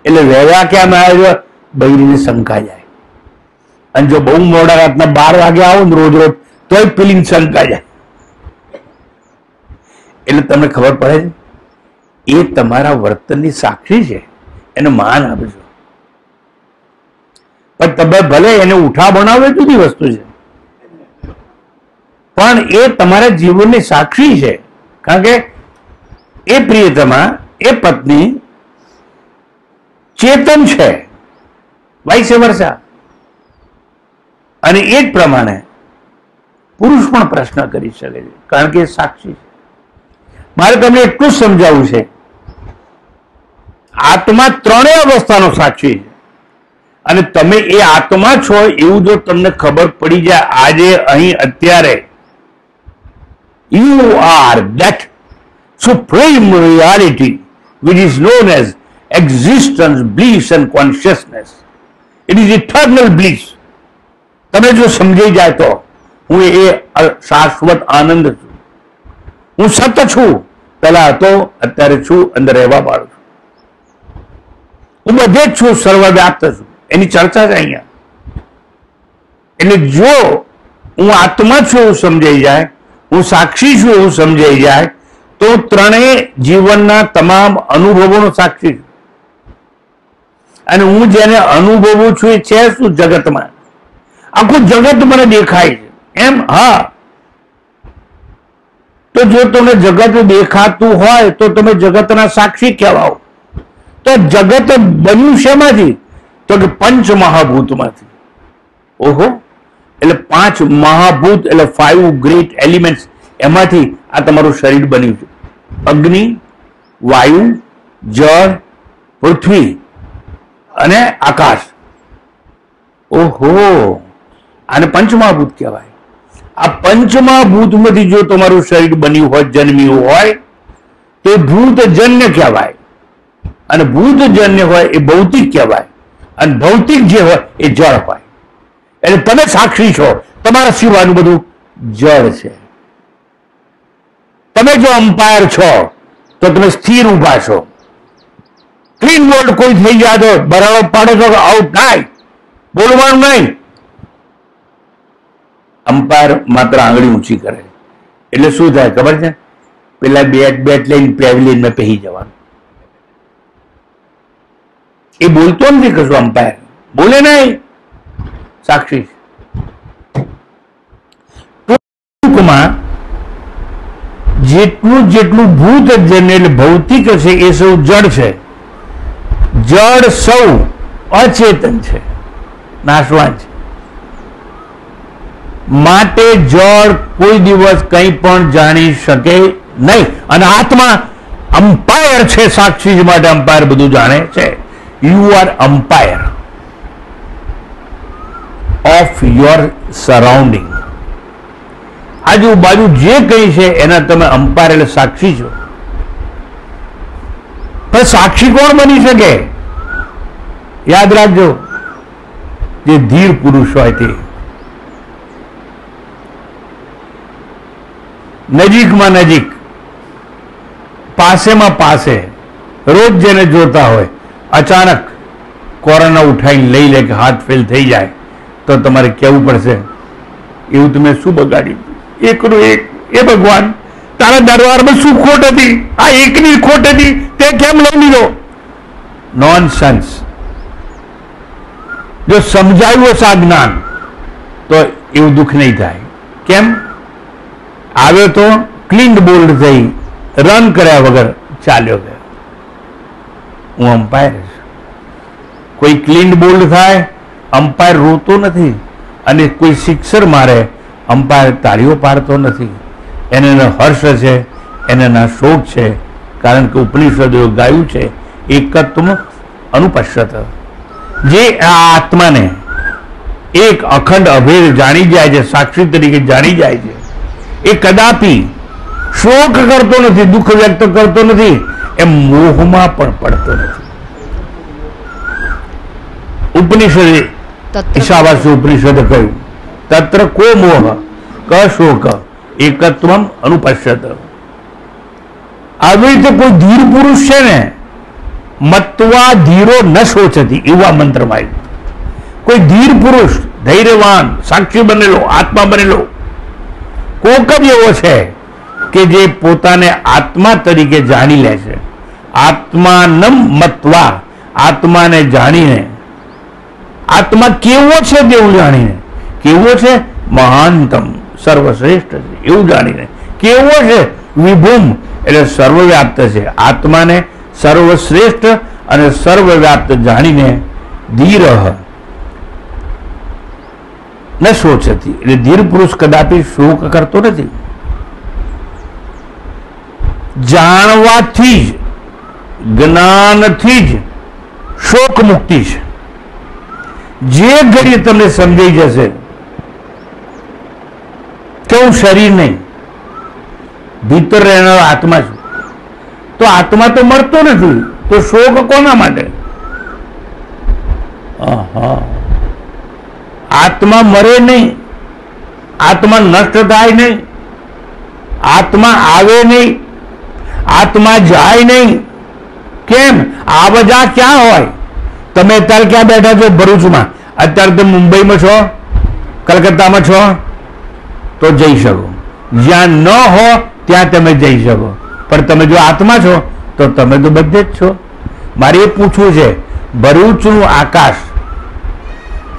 એટલે વહેવા કેમ આવ્યો, બૈરીને શંકા જાય. અને જો બહુ મોડા રાતના 12 વાગે આવો ને રોજ રોજ તોય પેલી શંકા જાય. એટલે તમને ખબર પડે છે એ તમારા વર્તનની સાક્ષી છે, એનું માન આપજો. પણ તમે ભલે એને ઉઠા બનાવો એ જુદી વસ્તુ છે, પણ એ તમારા જીવનની સાક્ષી છે. કારણ કે એ પ્રિયતમા, એ પત્ની ચેતન છે, વાઇસ વર્ષા. અને એ જ પ્રમાણે પુરુષ પણ પ્રશ્ન કરી શકે છે, કારણ કે એ સાક્ષી છે. મારે તમને એટલું જ સમજાવવું છે, આત્મા ત્રણેય અવસ્થાનો સાક્ષી છે. અને તમે એ આત્મા છો એવું જો તમને ખબર પડી જાય આજે અહીં અત્યારે, you are that supreme reality which is known as existence, bliss and consciousness. It is eternal bliss. તમે જો સમજાઈ જાય તો હું એ શાશ્વત આનંદ છું, હું સત છું, પેલા હતો અત્યારે છું, અંદર રહેવા પાડું છું, હું બધે જ છું, સર્વવ્યાપ્ત છું. એની ચર્ચા છે અહીંયા. એટલે જો હું આત્મા છું એવું સમજાઈ જાય, હું સાક્ષી છું એવું સમજાઈ જાય, તો ત્રણેય જીવનના તમામ અનુભવોનો સાક્ષી છું. અને હું જેને અનુભવું છું એ છે શું જગતમાં, આખું જગત મને દેખાય છે એમ. હા, તો જો તમને જગત દેખાતું હોય તો તમે જગતના સાક્ષી કહેવાઓ. તો જગત બન્યું શેમાંથી? તો કે પંચ મહાભૂતમાંથી. ઓહો, એટલે 5 મહાભૂત એટલે 5 ગ્રેટ એલિમેન્ટ્સ, એમાંથી આ તમારું શરીર બન્યું છે. અગ્નિ, વાયુ, જળ, પૃથ્વી અને આકાશ. ઓહો, આને પંચમહાભૂત કહેવાય. આ પંચમહાભૂતમાંથી જો તમારું શરીર બન્યું હોય, જન્મ્યું હોય, તો એ ભૂતજન્ય કહેવાય. અને ભૂતજન્ય હોય એ ભૌતિક કહેવાય. અને ભૌતિક જે હોય એ જળ હોય. એટલે તમે સાક્ષી છો, તમારા સિવાયનું બધું જળ છે. તમે જો અમ્પાયર છો તો તમે સ્થિર ઉભા છો. ક્લીન બોલ્ડ કોઈ થઈ જાય તો બરાડો પાડો છો, આઉટ થાય, બોલવાનું નહીં. અમ્પાયર માત્ર આંગળી ઊંચી કરે એટલે શું થાય ખબર છે? પેલા બેટ લઈને પેવેલિયનમાં પહેરી જવાનું. એ બોલતો નથી કશું, અમ્પાયર બોલે નહીં, સાક્ષી. ટૂંકમાં જેટલું ભૂતજન્ય એટલે ભૌતિક છે એ સૌ જડ છે. જડ સૌ અચેતન છે, નાશવાન છે. માટે જળ કોઈ દિવસ કંઈ પણ જાણી શકે નહીં. અને આત્મા અમ્પાયર છે, સાક્ષી માટે અમ્પાયર બધું જાણે છે. You are umpire of your surrounding. આજુબાજુ જે કંઈ છે એના તમે અમ્પાયર એટલે સાક્ષી છો. પણ સાક્ષી કોણ બની શકે? યાદ રાખજો, જે ધીર પુરુષ હોય તે. નજીકમાં નજીક, પાસેમાં પાસે, રોજ જેને જોતા હોય, અચાનક કોરોના ઉઠાઈને લઈ લે કે હાથ ફેલ થઈ જાય તો તમારે કહેવું પડશે એવું તમે શું બગાડ્યું? એકનું એક, એ ભગવાન તારા દરબારમાં શું ખોટ હતી? આ એકની ખોટ હતી, તે કેમ લઈ લીધો? નોનસેન્સ. જો સમજાયું હશે આ જ્ઞાન તો એવું દુઃખ નહીં થાય. કેમ? આવ્યો તો ક્લીન બોલ્ડ થઈ, રન કર્યા વગર ચાલ્યો ગયો. હું અમ્પાયર છું, કોઈ ક્લીન બોલ્ડ થાય, અમ્પાયર રોતો નથી, અને કોઈ સિક્સર મારે, અમ્પાયર તાળીઓ પાડતો નથી. એને ન હર્ષ છે, એને ના શોક છે, કારણ કે ઉપનિષદો ગાયું છે એકત્વ અનુપશ્યત. જે આ આત્માને એક અખંડ અભેદ જાણી જાય છે, સાક્ષી તરીકે જાણી જાય છે, એ કદાપી શોક કરતો નથી, દુઃખ વ્યક્ત કરતો નથી, એ મોહમાં પણ પડતો નથી. ઉપનિષદે ઈશાવાસ્ય ઉપનિષદે કહ્યું તત્ર કો મોહ ક શોક એકત્વમ અનુપશ્યત. આવી રીતે કોઈ ધીર પુરુષ છે ને, મત્વા ધીરો ન શોચતી, એવા મંત્રમાં આવ્યું. કોઈ ધીર પુરુષ, ધૈર્યવાન, સાક્ષી બનેલો, આત્મા બનેલો કોક જ એવો છે કે જે પોતાને આત્મા તરીકે જાણી લે છે. આત્માનમ મત્વા, આત્માને જાણીને, આત્મા કેવો છે તેવું જાણીને, કેવો છે મહાનતમ, સર્વશ્રેષ્ઠ છે એવું જાણીને, કેવો છે વિભૂમ એટલે સર્વવ્યાપ્ત છે, આત્માને સર્વશ્રેષ્ઠ અને સર્વવ્યાપ્ત જાણીને ધીર ન શોચતી, એટલે ધીર પુરુષ કદાપી શોક કરતો નથી. જાણવાથી જ, જ્ઞાનથી જ શોક મુક્તિ છે. જે ઘડીએ તમને સમજાઈ જશે કે હું શરીર નહીં, ભીતર રહેનારો આત્મા છું, તો આત્મા તો મળતો નથી, તો શોક કોના માટે? આત્મા મરે નહીં, આત્મા નષ્ટ થાય નહીં, આત્મા આવે નહીં, આત્મા જાય નહીં. કેમ? આ બધા ક્યાં હોય? તમે અત્યારે ક્યાં બેઠા છો? ભરૂચમાં. અત્યારે તમે મુંબઈમાં છો, કલકત્તામાં છો, તો જઈ શકો. જ્યાં ન હો ત્યાં તમે જઈ શકો, પણ તમે જો આત્મા છો તો તમે તો બધે જ છો. મારે એ પૂછવું છે, ભરૂચનું આકાશ,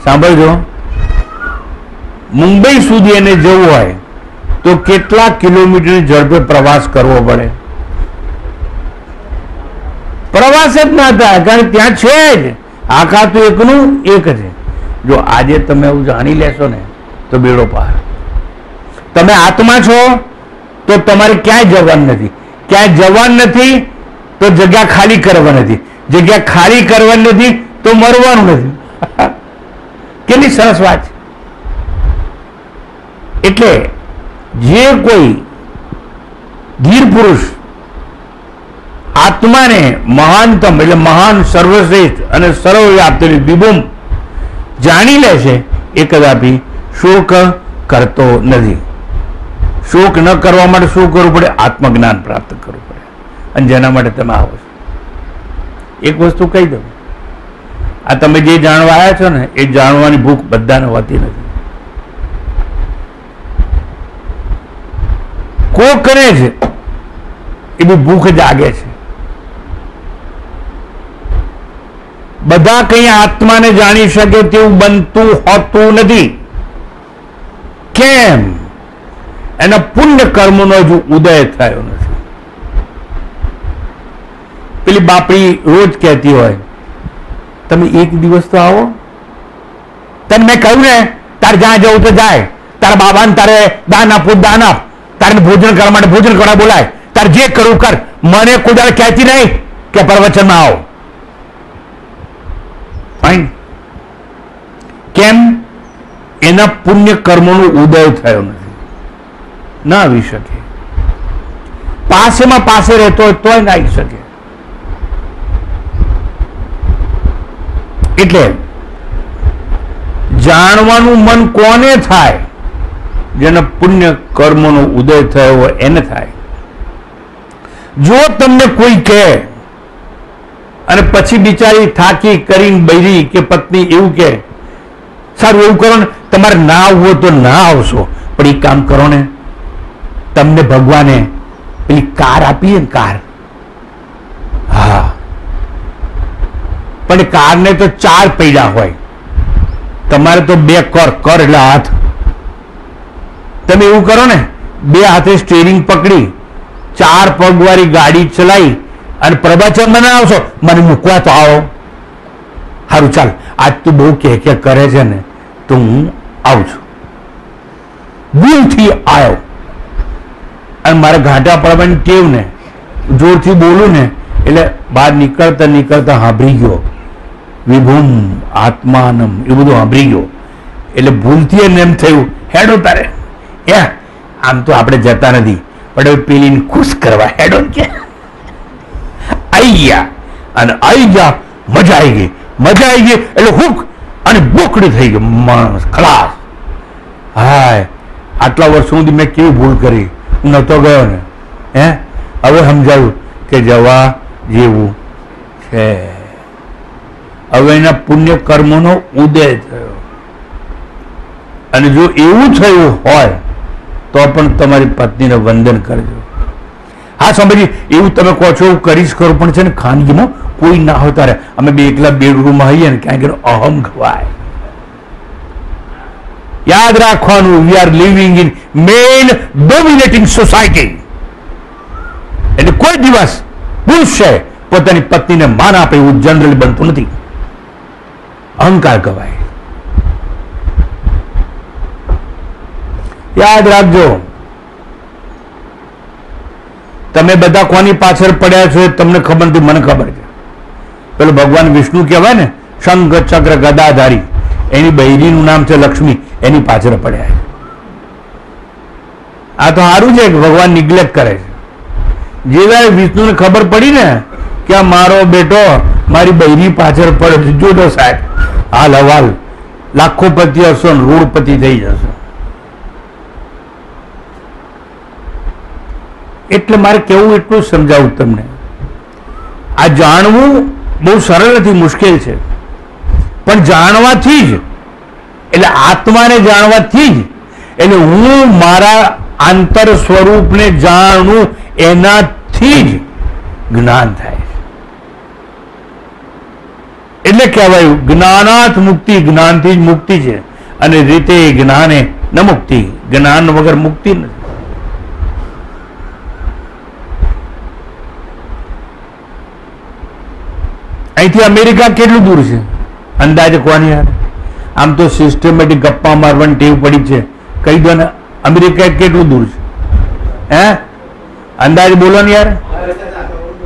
સાંભળજો, મુંબઈ સુધી એને જવું હોય તો કેટલા કિલોમીટરની ઝડપે પ્રવાસ કરવો પડે? પ્રવાસ જ ના થાય, કારણ ત્યાં છે જ આકાશ તો એકનું એક છે. જો આજે તમે એવું જાણી લેશો ને તો બેડો પાર. તમે આત્મા છો તો તમારે ક્યાંય જવાનું નથી, ક્યાંય જવાનું નથી તો જગ્યા ખાલી કરવાની નથી, જગ્યા ખાલી કરવાની નથી તો મરવાનું નથી. કેટલી સરસ વાત છે. એટલે જે કોઈ ધીર પુરુષ આત્માને મહાનતમ એટલે મહાન, સર્વશ્રેષ્ઠ અને સર્વવ્યાપ્ત વિભૂમ જાણી લે છે, એ કદાપી શોક કરતો નથી. શોક ન કરવા માટે શું કરવું પડે? આત્મજ્ઞાન પ્રાપ્ત કરવું પડે. અને જેના માટે તમે આવો છો. એક વસ્તુ કહી દઉં, આ તમે જે જાણવા આવ્યા છો ને, એ જાણવાની ભૂખ બધાને હોતી નથી. કોક કરે છે એ બી ભૂખ જાગે છે. બધા કઈ આત્માને જાણી શકે તેવું બનતું હોતું નથી. કેમ? એના પુણ્ય કર્મનો હજુ ઉદય થયો નથી. પેલી બાપડી રોજ કહેતી હોય, તમે એક દિવસ તો આવો. તને મેં કહ્યું ને, તારે જ્યાં જવું તો જાય, તારા બાબાને તારે દાન આપવું દાન આપ, તારે ભોજન કરવા માટે ભોજન કરવા બોલાય, તારે જે કરવું કર, મને કોઈ દાડે કહેતી નહીં કે પ્રવચનમાં આવો. ફાઈન. કેમ? એના પુણ્ય કર્મોનો ઉદય થયો નથી, ના આવી શકે. પાસેમાં પાસે રહેતો હોય તોય ના આવી શકે. એટલે જાણવાનું મન કોને થાય? જેના પુણ્ય કર્મોનો ઉદય થયો હોય એને થાય. જો તમને કોઈ કહે અને પછી બિચારી થાકી કરીને બૈરી કે પત્ની એવું કે, સારું એવું કરો ને, તમારે ના આવવું હોય તો ના આવશો, પણ એ કામ કરો ને, તમને ભગવાને પેલી કાર આપી ને, કાર, હા, પણ કારને તો 4 પૈડા હોય, તમારે તો 2 કર એટલે હાથ. તમે એવું કરો ને, 2 હાથે સ્ટીયરિંગ પકડી 4 પગવાળી ગાડી ચલાવી અને પ્રવચન બનાવશો, મને મૂકવા તો આવો. સારું ચાલ, આજ તું બહુ કે કરે છે ને, તો હું આવું છું. ભૂલથી આવ્યો અને મારે ઘાટા પડવાની ટેવ ને, જોરથી બોલું ને એટલે બહાર નીકળતા નીકળતા સાંભળી ગયો વિભૂમ આત્માનમ, એ બધું સાંભળી ગયો. એટલે ભૂલથી એને એમ થયું હેડો તારે, આમ તો આપણે જતા નથી પણ હવે પેલીને ખુશ કરવા હેડો કે આવી ગયા. અને આવી ગયા, મજા આવી ગઈ. મજા આવી ગઈ એટલે હુક અને બોકડી થઈ ગઈ, માણસ ખલાસ. હાય, આટલા વર્ષો સુધી મેં કેવી ભૂલ કરી, હું નહોતો ગયો ને. હવે સમજાયું કે જવા જેવું છે. હવે એના પુણ્ય કર્મોનો ઉદય થયો. અને જો એવું થયું હોય તો પણ તમારી પત્નીને વંદન કરજો. હા સમજી, એવું તમે કહો છો એવું કરીશ ખરું, પણ છે ને ખાનગીમાં કોઈ ના હોય તારે અમે બે એકલા બેડરૂમમાં હઈએ ને ક્યાંક એનો અહમ ખવાય. યાદ રાખવાનું, we are living in male dominating society. એટલે કોઈ દિવસ પુરુષ છે પોતાની પત્નીને માન આપે એવું જનરલી બનતું નથી. અહંકાર કહેવાય. યાદ રાખજો, તમે બધા કોની પાછળ પડ્યા છો તમને ખબર નથી, મને ખબર છે. પેલો ભગવાન વિષ્ણુ કહેવાય ને, શંખ ચક્ર ગદાધારી, એની બહેરીનું નામ છે લક્ષ્મી, એની પાછળ પડ્યા. આ તો સારું છે કે ભગવાન નિગ્લેક્ટ કરે છે. જે વાર વિષ્ણુને ખબર પડી ને કે આ મારો બેટો મારી બહેરી પાછળ પડે છે, જોડો સાહેબ હાલ હવાલ લાખોપતિ હશો ને રોડપતિ થઈ જશો. એટલે મારે કેવું એટલું જ સમજાવું તમને. આ જાણવું બહુ સરળ નથી, મુશ્કેલ છે, પણ જાણવાથી જ, એટલે આત્માને જાણવાથી જ, એટલે હું મારા આંતર સ્વરૂપને જાણું એનાથી જ જ્ઞાન થાય છે. એટલે કહેવાયું જ્ઞાનાત મુક્તિ, જ્ઞાનથી જ મુક્તિ છે. અને રીતે જ્ઞાને ન મુક્તિ, જ્ઞાન વગર મુક્તિ નથી. અહીંથી અમેરિકા કેટલું દૂર છે અંદાજે કોની યાર? આમ તો સિસ્ટમેટિક ગપ્પા મારવાની ટેવ પડી છે. કહી દો ને, અમેરિકા કેટલું દૂર છે? અંદાજે બોલો ને યાર.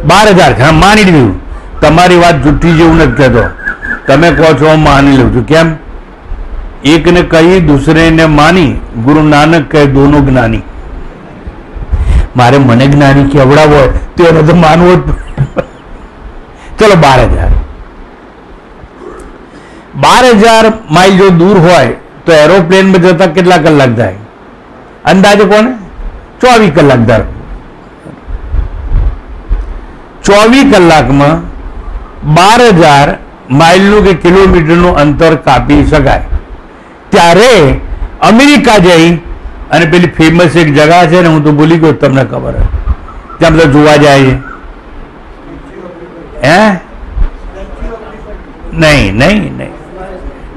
12,000 છે. હા, માની લીધું. તમારી વાત જુઠ્ઠી જેવું નથી કહેતો, તમે કહો છો માની લઉં છું. કેમ? એકને કહી દૂસરેને માની, ગુરુ નાનક કહે દોનો જ્ઞાની. મારે મને જ્ઞાની કેવડાવો હોય તો એને તો માનવો જ. ચલો 12,000. 12,000 માઇલ જો દૂર હોય તો એરોપ્લેનમાં જતા કેટલા કલાક થાય અંદાજે કોને? 24 કલાક ધારો. 24 કલાકમાં 12,000 માઇલનું કે કિલોમીટરનું અંતર કાપી શકાય. ત્યારે અમેરિકા જઈ અને પેલી ફેમસ એક જગા છે ને, હું તો ભૂલી ગયો, તમને ખબર હોય, ત્યાં બધા જોવા જાય છે. નહીં નહીં નહીં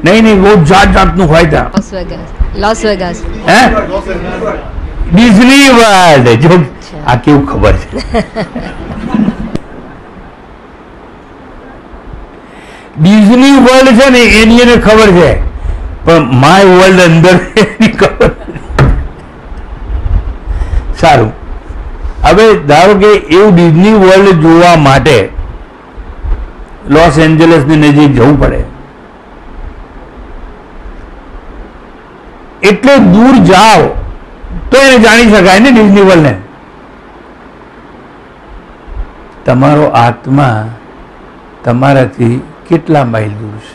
નહીં નહીં, બહુ જાત જાતનું હોય ત્યાં. Loss Vegas. Disney world. જો આ કેવું ખબર છે, ડિઝની વર્લ્ડ છે ને એની એને ખબર છે, પણ માય વર્લ્ડ અંદર એની ખબર. સારું, હવે ધારો કે એવું ડિઝની વર્લ્ડ જોવા માટે લોસ એન્જલસની નજીક જવું પડે. એટલે દૂર જાઓ તો એને જાણી શકાય ને ડિઝની વર્લ્ડને. તમારો આત્મા તમારાથી કેટલા માઇલ દૂર છે?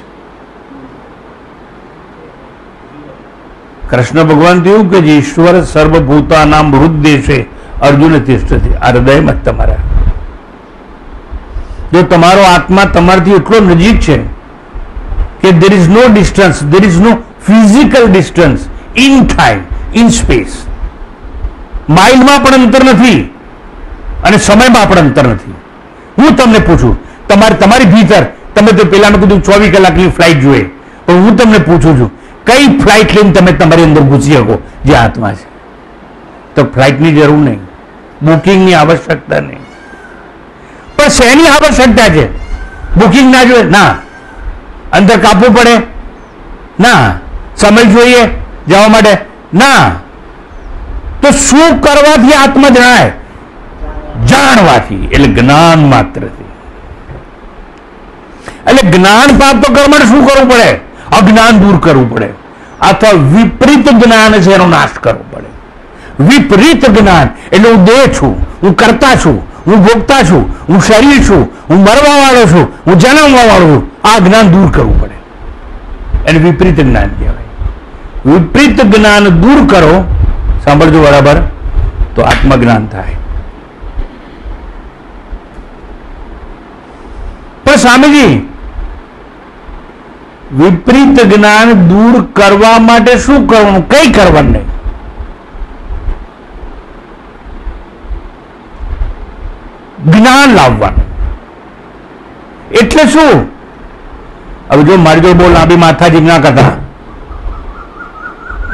કૃષ્ણ ભગવાન થયું કે ઈશ્વર સર્વભૂતાનામ હૃદય અર્જુન તિષ્ઠતિ. આ હૃદયમાં તમારા, જો તમારો આત્મા તમારાથી એટલો નજીક છે કે there is no distance, there is no physical distance in time, in space. માઇલમાં પણ અંતર નથી અને સમયમાં પણ અંતર નથી. હું તમને પૂછું, તમારી ભીતર, તમે તો પેલાનું કીધું 24 કલાકની ફ્લાઇટ જોઈએ, પણ હું તમને પૂછું છું, કઈ ફ્લાઇટ લઈને તમે તમારી અંદર ઘૂસી શકો જે આત્મા છે? તો ફ્લાઇટની જરૂર નહીં, બુકિંગની આવશ્યકતા નહીં. પણ શેની આવશ્યકતા છે? બુકિંગ ના જોઈએ ના. અંતર કાપવું પડે? ના. સમય જોઈએ જવા માટે? ના. તો શું કરવાથી આત્મા જણાય? જાણવાથી, એટલે જ્ઞાન માત્રથી. એટલે જ્ઞાન પ્રાપ્ત કરવા માટે શું કરવું પડે? અજ્ઞાન દૂર કરવું પડે, અથવા વિપરીત જ્ઞાન છે એનો નાશ કરવો પડે. વિપરીત જ્ઞાન એટલે હું દેહ છું, હું કરતા છું, હું ભોગતા છું, હું શરીર છું, હું મરવા વાળો છું, હું જન્મવા વાળો છું, આ જ્ઞાન દૂર કરવું પડે. એને વિપરીત જ્ઞાન કહેવાય. વિપરીત જ્ઞાન દૂર કરો, સાંભળજો બરાબર, તો આત્મજ્ઞાન થાય. પણ સ્વામીજી, વિપરીત જ્ઞાન દૂર કરવા માટે શું કરવાનું? કઈ કરવાનું નહીં. જ્ઞાન લાવવાનું. એટલે શું? હવે જો મારી જો બહુ લાંબી માથાજી ના કરતા,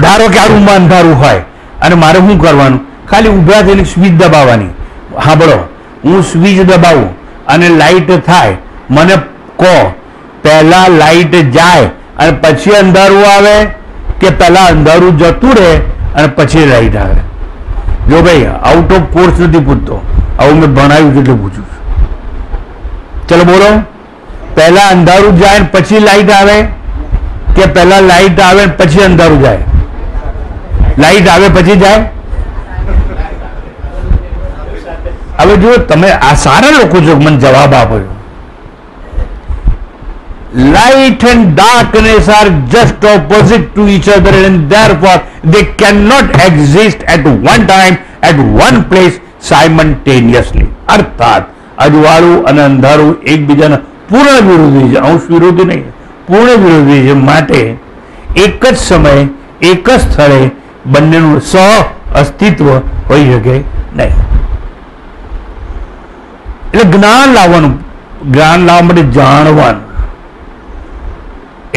ધારો કે આ રૂમમાં અંધારું હોય અને મારે શું કરવાનું? ખાલી ઉભા થઈને સ્વિચ દબાવવાની. સાંભળો, હું સ્વિચ દબાવું અને લાઈટ થાય, મને કહો પહેલા લાઈટ જાય અને પછી અંધારું આવે, કે પહેલા અંધારું જતું રહે અને પછી લાઈટ આવે? જો ભાઈ, આઉટ ઓફ કોર્સ નથી પૂછતો, આવું મેં ભણાવ્યું છે એટલે પૂછું છું. ચલો બોલો, પહેલા અંધારું જાય ને પછી લાઈટ આવે, કે પહેલા લાઈટ આવે પછી અંધારું જાય? લાઈટ આવે પછી જાય? હવે જો તમે આ સારા લોકો છો, મને જવાબ આપો. Light and darkness are just opposite to each other, and therefore they cannot exist at one time at one place simultaneously. અર્થાત અજવાળું અને અંધારું એકબીજાના પૂર્ણ વિરોધી છે, અંશ વિરોધી નહીં, પૂર્ણ વિરોધી છે. માટે એક જ સમયે એક જ સ્થળે બંનેનું સહ અસ્તિત્વ હોઈ શકે નહીં. એટલે જ્ઞાન લાવવાનું. જ્ઞાન લાવવા માટે જાણવાનું.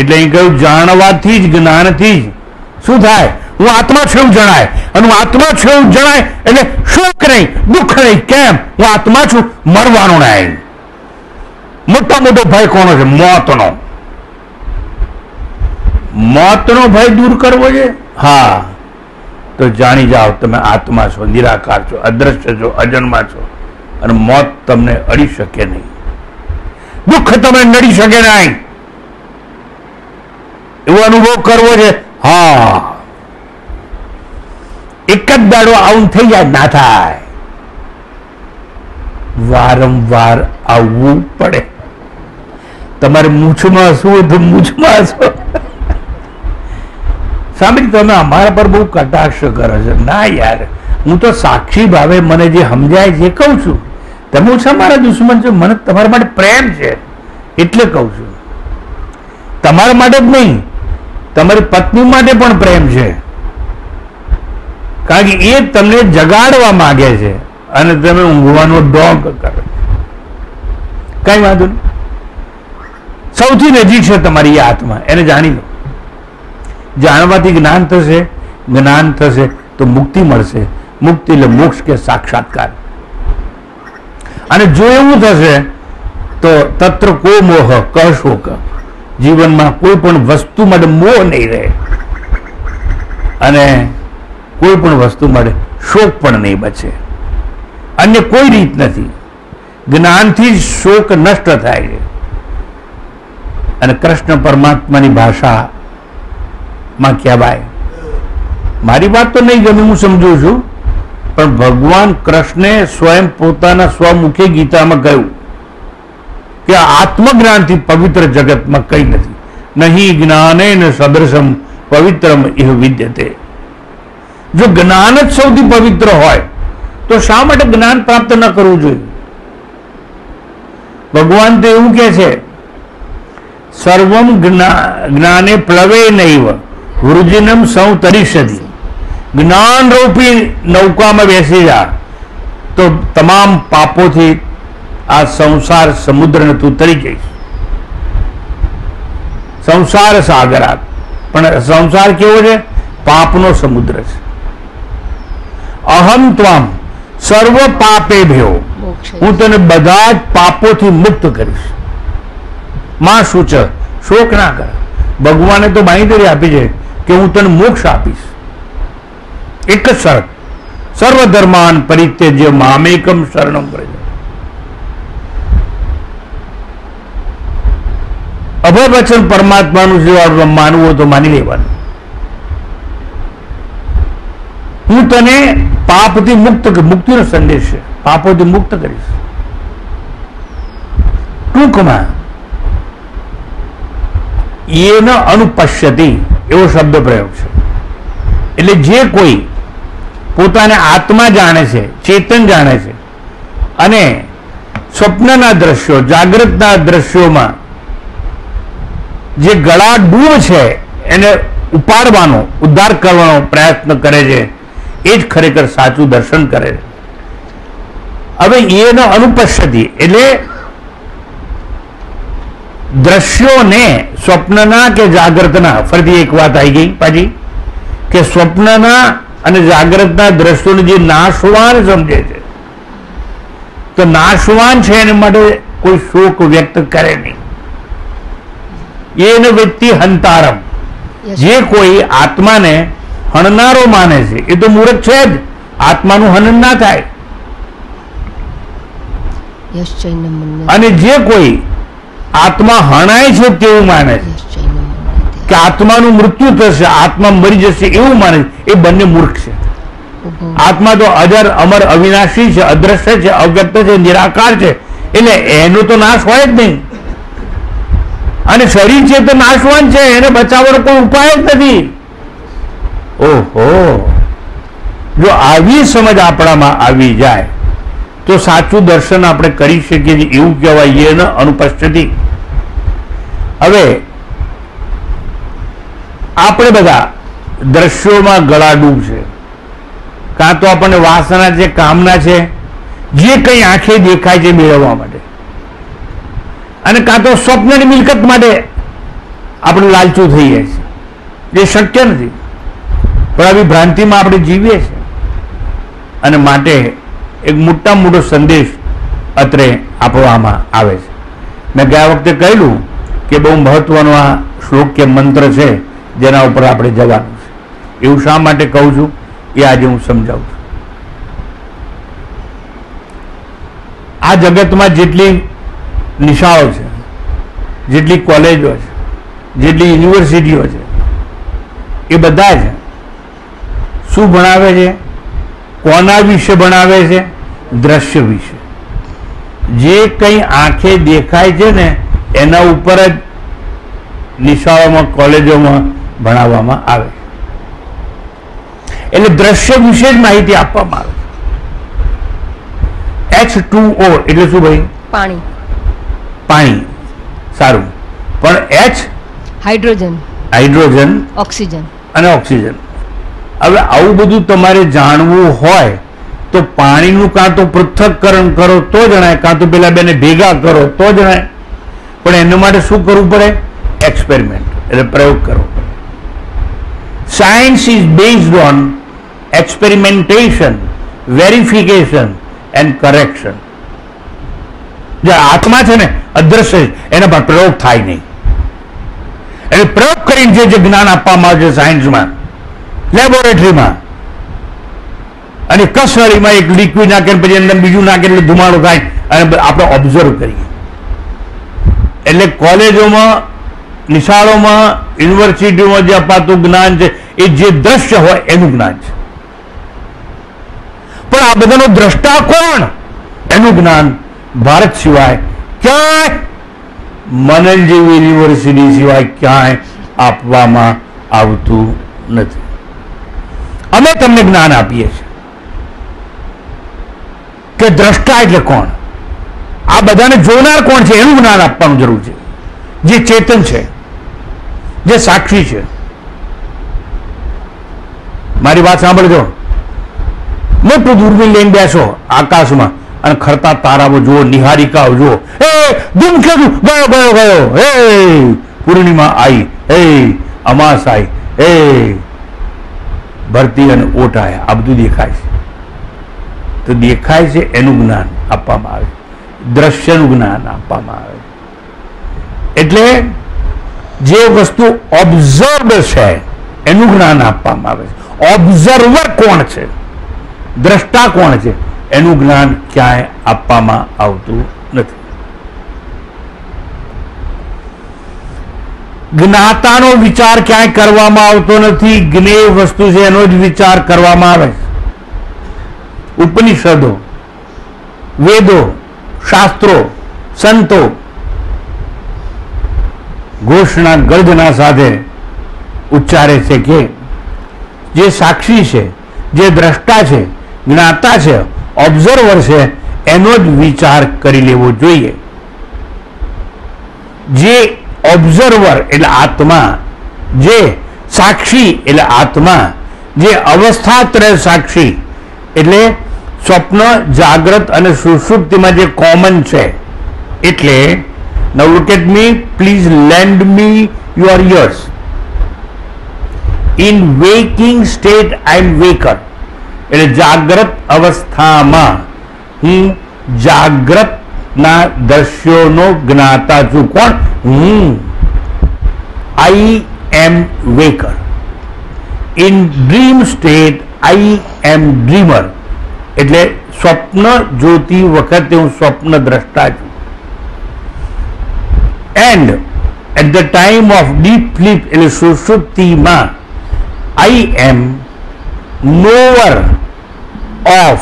એટલે અહીં કહ્યું જાણવાથી જ, જ્ઞાનથી જ શું થાય? હું આત્મા છું એવું જણાય. અને હું આત્મા છું એવું જણાય એટલે શોક નહીં, દુઃખ નહીં. કેમ? હું આત્મા છું, મરવાનો નહીં. મોટો મોટો ભય કોનો છે? મોતનો. મોતનો ભય દૂર કરવો છે. હા, તો જાણી જાઓ તમે આત્મા છો, નિરાકાર છો, અદ્રશ્ય છો, અજન્મા છો, અને મોત તમને અડી શકે નહીં, દુઃખ તમને નડી શકે નહીં. એવો અનુભવ કરવો છે. હા, એક જ દાડો આવું થઈ જાય? ના થાય, વારંવાર આવવું પડે. તમારે મૂછમાં શું તો મૂછમાં છો. સાંભળી, તમે અમારા પર બહુ કટાક્ષ કરો છો. ના યાર, હું તો સાક્ષી ભાવે મને જે સમજાય છે કહું છું. તમે ઓછા મારા દુશ્મન છો, મને તમારા માટે પ્રેમ છે એટલે કહું છું. તમારા માટે જ નહીં, તમારી પત્ની માટે પણ પ્રેમ છે. કારણ કે એ તમને જગાડવા માંગે છે અને તમે ઊંઘવાનો ડોંગ કરો. કઈ વાંધો નહીં, સૌથી નજીક છે તમારી આત્મા, એને જાણી લો. જાણવાથી જ્ઞાન થશે, જ્ઞાન થશે તો મુક્તિ મળશે. મુક્તિ એટલે મોક્ષ કે સાક્ષાત્કાર. અને જો એવું થશે તો તત્ર કો મોહ ક શોક. જીવનમાં કોઈ પણ વસ્તુ માટે મોહ નહીં રહે અને કોઈ પણ વસ્તુ માટે શોક પણ નહીં બચે. અન્ય કોઈ રીત નથી. જ્ઞાનથી જ શોક નષ્ટ થાય છે. અને કૃષ્ણ પરમાત્માની ભાષામાં કહેવાય, મારી વાત તો નહીં ગમે, હું સમજુ છું, પણ ભગવાન કૃષ્ણે સ્વયં પોતાના સ્વમુખે ગીતામાં કહ્યું કે આત્મજ્ઞાનથી પવિત્ર જગતમાં કઈ નથી. નહીં જ્ઞાનેન સદૃશમ પવિત્રમ ઇહ વિદ્યતે. જો જ્ઞાન જ સૌથી પવિત્ર હોય તો શા માટે જ્ઞાન પ્રાપ્ત ન કરવું જોઈએ? ભગવાન તો એવું કે છે, સર્વમ જ્ઞાને પ્લવે નૈવ વૃજિનમ સૌ તરિષ્યતિ. જ્ઞાન રૂપી નૌકામાં બેસી જા તો તમામ પાપોથી આ સંસાર સમુદ્રને તું તરી જઈશ. સંસાર સાગરાત. પણ સંસાર કેવો છે? પાપનો સમુદ્ર છે. અહમ ત્વામ સર્વ પાપે ભ્યો. હું તને બધા જ પાપોથી મુક્ત કરીશ. માં શું છે? શોક ના કરે. ભગવાને તો બાંયધરી આપી છે કે હું તને મોક્ષ આપીશ. એક જ શરત, સર્વધર્માન પરિત્યજ્ય મામેકમ શરણમ વ્રજ. અભય વચન પરમાત્માનું જો માનવું હોય તો માની લેવાનું. હું તને પાપથી મુક્ત, મુક્તિનો સંદેશ છે, પાપોથી મુક્ત કરીશ. ટૂંકમાં એન અનુપશ્યતિ એવો શબ્દ પ્રયોગ છે. એટલે જે કોઈ પોતાને આત્મા જાણે છે, ચેતન જાણે છે અને સ્વપ્નના દ્રશ્યો, જાગૃતના દ્રશ્યોમાં જે ગળા ડૂબ છે એને ઉપાડવાનો, ઉદ્ધાર કરવાનો પ્રયત્ન કરે છે, એ જ ખરેખર સાચું દર્શન કરે છે. હવે એનો અનુપશ્યતિ એટલે દ્રશ્યોને, સ્વપ્નના કે જાગ્રતના, ફરીથી એક વાત આવી ગઈ પાછી કે સ્વપ્નના અને જાગ્રતના દ્રશ્યોને જે નાશવાન સમજે છે, તો નાશવાન છે એના માટે કોઈ શોક વ્યક્ત કરે નહીં. એને વ્યક્તિ હંતારમ, જે કોઈ આત્માને હણનારો માને છે એ તો મૂર્ખ છે જ. આત્માનું હનન ના થાય. અને જે કોઈ આત્મા હણાય છે તેવું માને છે કે આત્માનું મૃત્યુ થશે, આત્મા મરી જશે એવું માને છે, એ બંને મૂર્ખ છે. આત્મા તો અજર, અમર, અવિનાશી છે, અદ્રશ્ય છે, અવ્યક્ત છે, નિરાકાર છે, એટલે એનો તો નાશ હોય જ નહીં. અને શરીર છે તો નાશવાન છે, એને બચાવવાનો કોઈ ઉપાય જ નથી. ઓહો, જો આવી સમજ આપણામાં આવી જાય તો સાચું દર્શન આપણે કરી શકીએ છીએ. એવું કહેવાય એન અનુપશ્યતિ. હવે આપણે બધા દ્રશ્યોમાં ગળાડૂબ છે, કાં તો આપણને વાસના છે, કામના છે, જે કંઈ આંખે દેખાય છે મેળવવા માટે, અને કાં તો સ્વપ્નની મિલકત માટે આપણે લાલચું થઈ જાય છે, જે શક્ય નથી. પણ આવી ભ્રાંતિમાં આપણે જીવીએ છીએ. અને માટે એક મોટા મોટો સંદેશ અત્રે આપવામાં આવે છે. મેં ગયા વખતે કહેલું કે બહુ મહત્વનો આ શ્લોક કે મંત્ર છે જેના ઉપર આપણે જવાનું છે. એવું શા માટે કહું છું એ આજે હું સમજાવું છું. આ જગતમાં જેટલી નિશાળો છે, જેટલી કોલેજો છે, જેટલી યુનિવર્સિટીઓ છે, એ બધા જ શું ભણાવે છે? કોના વિશે ભણાવે છે? દ્રશ્ય વિશે. જે કંઈ આંખે દેખાય છે ને એના ઉપર જ નિશાળોમાં, કોલેજોમાં ભણાવવામાં આવે. એટલે દ્રશ્ય વિશે જ માહિતી આપવામાં આવે. H2O એટલે શું ભાઈ? પાણી. પાણી, સારું. પણ H? હાઇડ્રોજન. હાઇડ્રોજન. ઓક્સિજન. અને ઓક્સિજન. હવે આવું બધું તમારે જાણવું હોય તો પાણીનું કાં તો પૃથ્થકરણ કરો તો જણાય, કાં તો પેલા બેને ભેગા કરો તો જણાય. પણ એના માટે શું કરવું પડે? એક્સપેરિમેન્ટ, એટલે પ્રયોગ કરવો પડે. Science is based on experimentation, verification and correction. જે આત્મા છે ને અદ્રશ્ય, એના પર પ્રયોગ થાય નહીં. એટલે પ્રયોગ કરીને જે જ્ઞાન આપવામાં આવે છે સાયન્સમાં, લેબોરેટરીમાં, અને કસળીમાં એક લિક્વિડ નાખે પછી અંદર બીજું નાખે એટલે ધુમાડો થાય અને આપણે ઓબ્ઝર્વ કરીએ. એટલે કોલેજોમાં, નિશાળોમાં, યુનિવર્સિટીઓમાં જે અપાતું જ્ઞાન છે એ જે દ્રશ્ય હોય એનું જ્ઞાન છે. પણ આ બધાનો દ્રષ્ટા કોણ? એનું જ્ઞાન ભારત સિવાય ક્યાંય, મનન જેવી યુનિવર્સિટી સિવાય ક્યાંય આપવામાં આવતું નથી. અમે તમને જ્ઞાન આપીએ છીએ કે દ્રષ્ટા એટલે કોણ, આ બધાને જોનાર કોણ છે એનું જ્ઞાન આપવાનું જરૂર છે. જે ચેતન છે, જે સાક્ષી છે. મારી વાત સાંભળજો. મોટું દૂરબીન લઈને બેસો આકાશમાં અને ખરતા તારાઓ જુઓ, નિહારિકાઓ જુઓ. એ ધૂમકેતુ ગયો ગયો ગયો, એ પૂર્ણિમા આવી, એ અમાસ આવી, એ ભરતી અને ઓટ આવ્યા. આ બધું દેખાય છે. તો દેખાય છે એનું જ્ઞાન આપવામાં આવે, દ્રશ્યનું જ્ઞાન આપવામાં આવે. એટલે જે વસ્તુ ઓબ્ઝર્વડ છે એનું જ્ઞાન આપવામાં આવે છે. ઓબ્ઝર્વર કોણ છે, દ્રષ્ટા કોણ છે, એનું જ્ઞાન ક્યાંય આપવામાં આવતું નથી. જ્ઞાતાનો વિચાર ક્યાંય કરવામાં આવતો નથી. જ્ઞેય વસ્તુ છે એનો જ વિચાર કરવામાં આવે છે. ઉપનિષદો, વેદો, શાસ્ત્રો, સંતો ઘોષણા ગર્જના સાથે ઉચ્ચારે છે કે જે સાક્ષી છે, જે દ્રષ્ટા છે, જ્ઞાતા છે, ઓબ્ઝર્વર છે, એનો જ વિચાર કરી લેવો જોઈએ. જે ઓબ્ઝર્વર એટલે આત્મા, જે સાક્ષી એટલે આત્મા, જે અવસ્થાત્રય સાક્ષી એટલે સ્વપ્ન, જાગ્રત અને સુષુપ્તિમાં જે કોમન છે. એટલે now look at me, please lend me your ears. In waking state I am waker. એટલે જાગ્રત અવસ્થામાં હું જાગ્રતના દ્રશ્યોનો જ્ઞાતા છું. કોણ? હું. I am waker. In dream state I am dreamer. એટલે સ્વપ્ન જોતી વખતે હું સ્વપ્ન દ્રષ્ટા છું. And at the time of deep sleep એટલે સુષુપ્તિમાં I am knower of,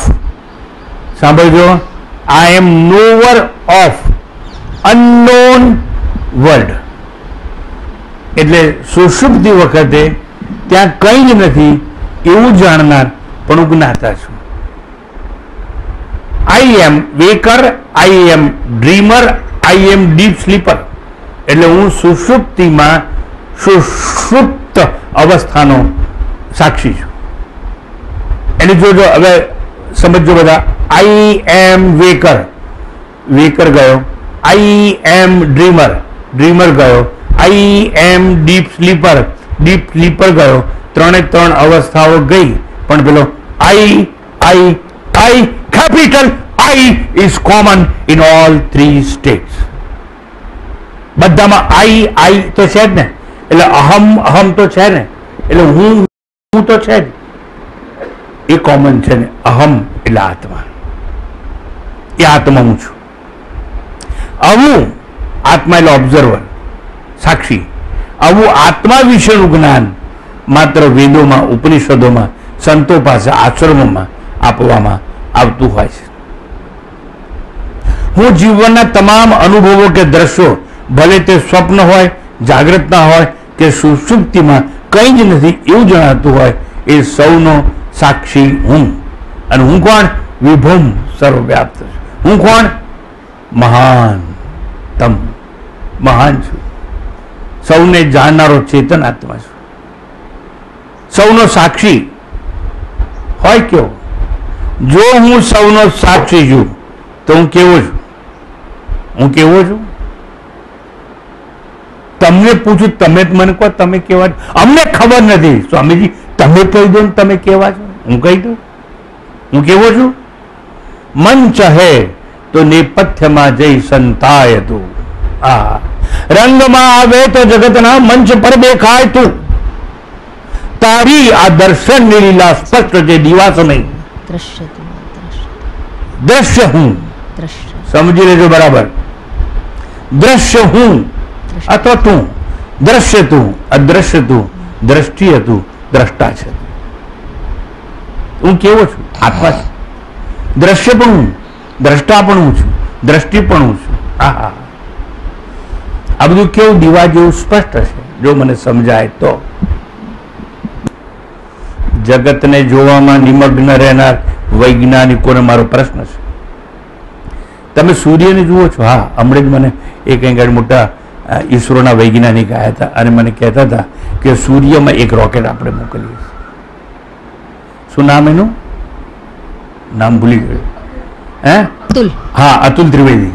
સાંભળજો, I am knower of unknown world. એટલે સુષુપ્તિ વખતે ત્યાં કંઈ જ નથી એવું જાણનાર પણ હું જ્ઞાતા છું. I am waker, I am dreamer, I am deep sleeper. એટલે હું સુષુપ્તિમાં સુષુપ્ત અવસ્થાનો સાક્ષી છું. એટલે જોજો, હવે સમજો બધા. આઈ એમ વેકર, વેકર ગયો. આઈ એમ ડ્રીમર, ડ્રીમર ગયો. I am deep sleeper, deep sleeper ગયો. ત્રણે ત્રણ અવસ્થાઓ ગઈ, પણ પેલો I I I capital I is common in all three states. બધામાં આઈ આઈ તો છે જ ને. એટલે અહમ અહમ તો છે ને. એટલે હું તો છે જ, એ કોમન છે ને. અહમ એટલે આત્મા, એ આત્મા હું છું. આવું આત્મા એટલે ઓબ્ઝર્વર, સાક્ષી. આવું આત્મા વિશેનું જ્ઞાન માત્ર વેદોમાં, ઉપનિષદોમાં, સંતો પાસે, આશ્રમોમાં આપવામાં આવતું હોય છે. હું જીવનના તમામ અનુભવો કે દ્રશ્યો, ભલે તે સ્વપ્ન હોય, જાગ્રતના હોય કે સુષુપ્તિમાં, કંઈ જ નથી એવું જણાતું હોય, એ સૌનો સાક્ષી હું. અને હું કોણ? વિભૂમ, સર્વવ્યાપ્ત. હું કોણ? મહાનતમ, મહાન છું. સૌને જાણનારો ચેતન આત્મા છું. સૌનો સાક્ષી હોય કેવો? જો હું સૌનો સાક્ષી છું તો હું કેવો છું? હું કેવો છું? તમને પૂછું, તમે મને કહો તમે કેવા છો? અમને ખબર નથી. સ્વામીજી તમે કહી દો ને તમે કેવા છો. હું કહી દઉં હું કેવો છું. મન ચહે તો નેપથ્યમાં જઈ સંતાય તું. આ રંગમાં આવે તો જગતના મંચ પર દેખાય તું. તારી આ દર્શન ની લીલા સ્પષ્ટ છે દિવા સમય. દ્રશ્ય હું, સમજી લેજો બરાબર. દ્રશ્ય હું અથવા તું, દ્રશ્ય તું, અદ્રશ્ય તું, દ્રષ્ટિ તું, દ્રષ્ટા છે. હું કેવો છું? આત્મા છું. દ્રશ્ય પણ હું, દ્રષ્ટા પણ હું છું, દ્રષ્ટિ પણ હું છું. આ બધું કેવું દીવા જેવું સ્પષ્ટ છે જો મને સમજાય તો. જગતને જોવામાં નિમગ્ન રહેનાર વૈજ્ઞાનિકોને મારો પ્રશ્ન છે, તમે સૂર્યને જુઓ છો? હા, હમણાં જ મને એક કંઈ મોટા ઈસરોના વૈજ્ઞાનિક આવ્યા હતા અને મને કહેતા હતા કે સૂર્યમાં એક રોકેટ આપણે મોકલીએ. શું નામ એનું? નામ ભૂલી ગયું. હે? અતુલ. હા, અતુલ ત્રિવેદી.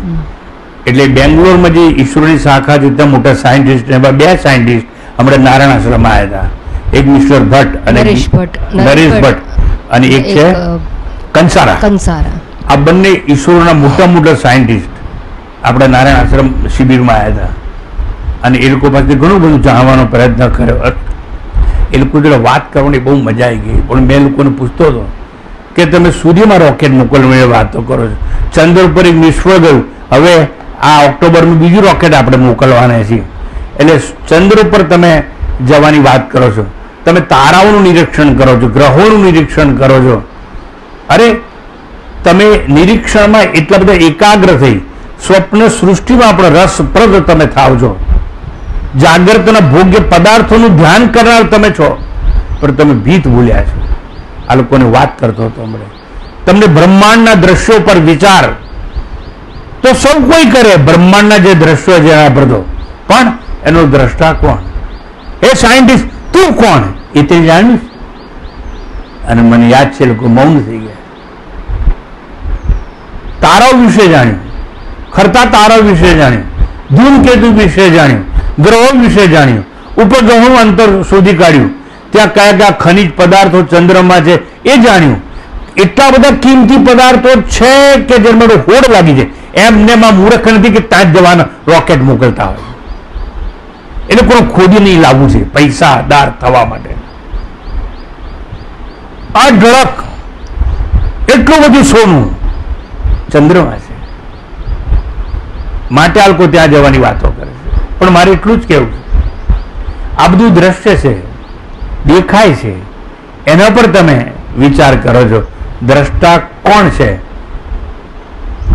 એટલે બેંગ્લોરમાં જે ઈસરોની શાખા છે ત્યાં મોટા સાયન્ટિસ્ટ, એમાં બે સાયન્ટિસ્ટ હમણાં નારાયણ આશ્રમમાં આવ્યા હતા. એક મિસ્ટર ભટ્ટ અને નરેશ ભટ્ટ અને એક છે કંસારા. આ બંને ઈસરોના મોટા મોટા સાયન્ટિસ્ટ આપણા નારાયણ આશ્રમ શિબિરમાં આવ્યા હતા. અને એ લોકો પાસેથી ઘણું બધું જાણવાનો પ્રયત્ન કર્યો. એ લોકો જોડે વાત કરવાની બહુ મજા આવી ગઈ. પણ મેં લોકોને પૂછતો હતો કે તમે સૂર્યમાં રોકેટ મોકલવાની વાતો કરો છો, ચંદ્ર ઉપર એક નિષ્ફળ ગયું, હવે આ ઓક્ટોબરનું બીજું રોકેટ આપણે મોકલવાના છીએ, એટલે ચંદ્ર ઉપર તમે જવાની વાત કરો છો, તમે તારાઓનું નિરીક્ષણ કરો છો, ગ્રહોનું નિરીક્ષણ કરો છો. અરે તમે નિરીક્ષણમાં એટલા બધા એકાગ્ર થઈ સ્વપ્ન સૃષ્ટિમાં આપણે રસપ્રદ તમે થાવ છો, જાગ્રતના ભોગ્ય પદાર્થોનું ધ્યાન કરનાર તમે છો, પણ તમે ભીત ભૂલ્યા છો. આ લોકોને વાત કરતો હતો હમણાં. તમને બ્રહ્માંડના દ્રશ્યો પર વિચાર તો સૌ કોઈ કરે, બ્રહ્માંડના જે દ્રશ્યો છે એના પર તો, પણ એનો દ્રષ્ટા કોણ? એ સાયન્ટિસ્ટ તું કોણ એ તે જાણ્યું? અને મને યાદ છે લોકો મૌન થઈ ગયા. તારાઓ વિશે જાણ્યું, ખરતા તારાઓ વિશે જાણ્યું, ધૂમકેતુ વિશે જાણ્યું, ગ્રહો વિશે જાણ્યું, ઉપગ્રહોનું અંતર શોધી કાઢ્યું, ત્યાં કયા કયા ખનિજ પદાર્થો ચંદ્રમાં છે એ જાણ્યું. એટલા બધા કિંમતી પદાર્થો છે કે જેમાં હોડ લાગી છે. એમને માં મૂર્ખ નથી કે ત્યાં જ જવાના રોકેટ મોકલતા હોય. એ લોકોને ખોદી નહીં લાવવું છે પૈસાદાર થવા માટે. આ ઢળક એટલું બધું સોનું ચંદ્રમાં છે માટે આ લોકો ત્યાં જવાની વાતો કરે છે. પણ મારે એટલું જ કહેવું છે, આ બધું દ્રશ્ય છે, દેખાય છે, એના પર તમે વિચાર કરો છો. દ્રષ્ટા કોણ છે?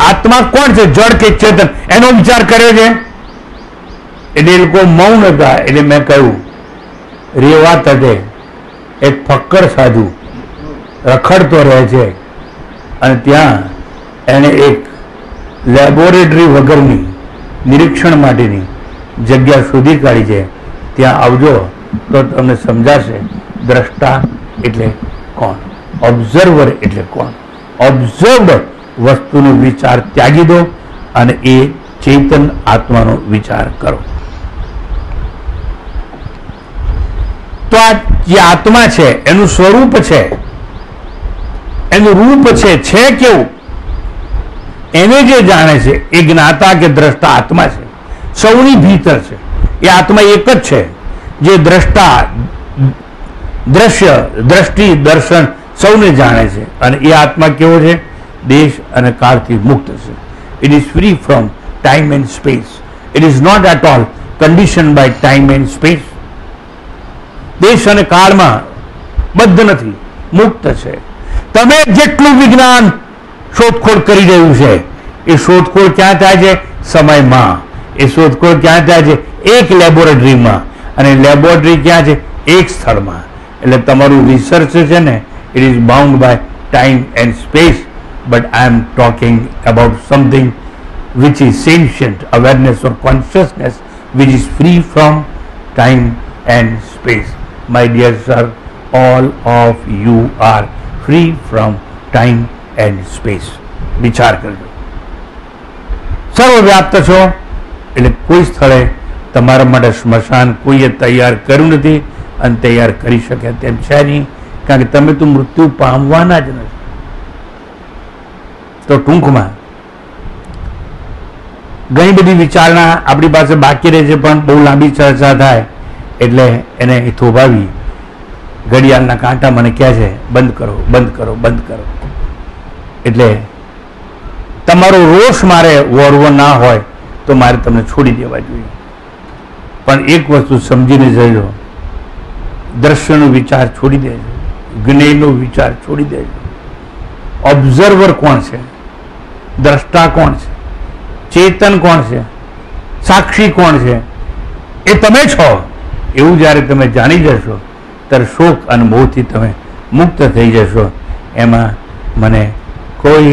આત્મા કોણ છે? જડ કે ચેતન? એનો વિચાર કર્યો છે? એટલે એ લોકો મૌન હતા. એટલે મેં કહ્યું, રેવા તટે એક ફક્કર સાધુ રખડતો રહે છે અને ત્યાં એને એક લેબોરેટરી વગરની નિરીક્ષણ માટેની જગ્યા શોધી કાઢી છે. ત્યાં આવજો તો તમને સમજાશે દ્રષ્ટા એટલે કોણ, ઓબ્ઝર્વર એટલે કોણ. ઓબ્ઝર્વડ વસ્તુનો વિચાર ત્યાગી દો અને એ ચેતન આત્માનો વિચાર કરો. તો આ જે આત્મા છે એનું સ્વરૂપ છે, એનું રૂપ છે કેવું? એને જે જાણે છે એ જ્ઞાતા કે દ્રષ્ટા આત્મા છે. સૌની ભીતર છે એ આત્મા એક જ છે જે દ્રષ્ટા, દ્રશ્ય, દ્રષ્ટિ, દર્શન સૌને જાણે છે. અને એ આત્મા કેવો છે? દેશ અને કાળથી મુક્ત છે. It is free from time and space. It is not at all condition by time and space. દેશ અને કાળમાં બદ્ધ નથી, મુક્ત છે. તમે જેટલું વિજ્ઞાન શોધખોળ કરી રહ્યું છે એ શોધખોળ ક્યાં થાય છે? સમયમાં. એ શોધખોળ ક્યાં થાય છે? એક લેબોરેટરીમાં. અને લેબોરેટરી ક્યાં છે? એક સ્થળમાં. એટલે તમારું રિસર્ચ છે ને, it is bound by time and space. But I am talking about something which is sentient awareness or consciousness which is free from time and space. My dear sir, all of you are free from time and space. વિચાર કરજો. સર્વવ્યાપ્ત છો એટલે કોઈ સ્થળે તમારા માટે સ્મશાન કોઈએ તૈયાર કર્યું નથી અને તૈયાર કરી શકે તેમ છે નહીં, કારણ કે તમે તો મૃત્યુ પામવાના જ નથી. તો ટૂંકમાં ઘણી બધી વિચારણા આપણી પાસે બાકી રહે છે, પણ બહુ લાંબી ચર્ચા થાય એટલે એને થોભાવી ઘડિયાળના કાંટા મને કહે છે બંધ કરો, બંધ કરો, બંધ કરો. એટલે તમારો રોષ મારે વોરવો ના હોય તો મારે તમને છોડી દેવા જોઈએ. પણ એક વસ્તુ સમજીને જજો, દ્રશ્યનો વિચાર છોડી દેજો, જ્ઞેયનો વિચાર છોડી દેજો. ઓબ્ઝર્વર કોણ છે? દ્રષ્ટા કોણ છે? ચેતન કોણ છે? સાક્ષી કોણ છે? એ તમે છો. એવું જ્યારે તમે જાણી જશો ત્યારે શોક અને મોહથી તમે મુક્ત થઈ જશો. એમાં મને કોઈ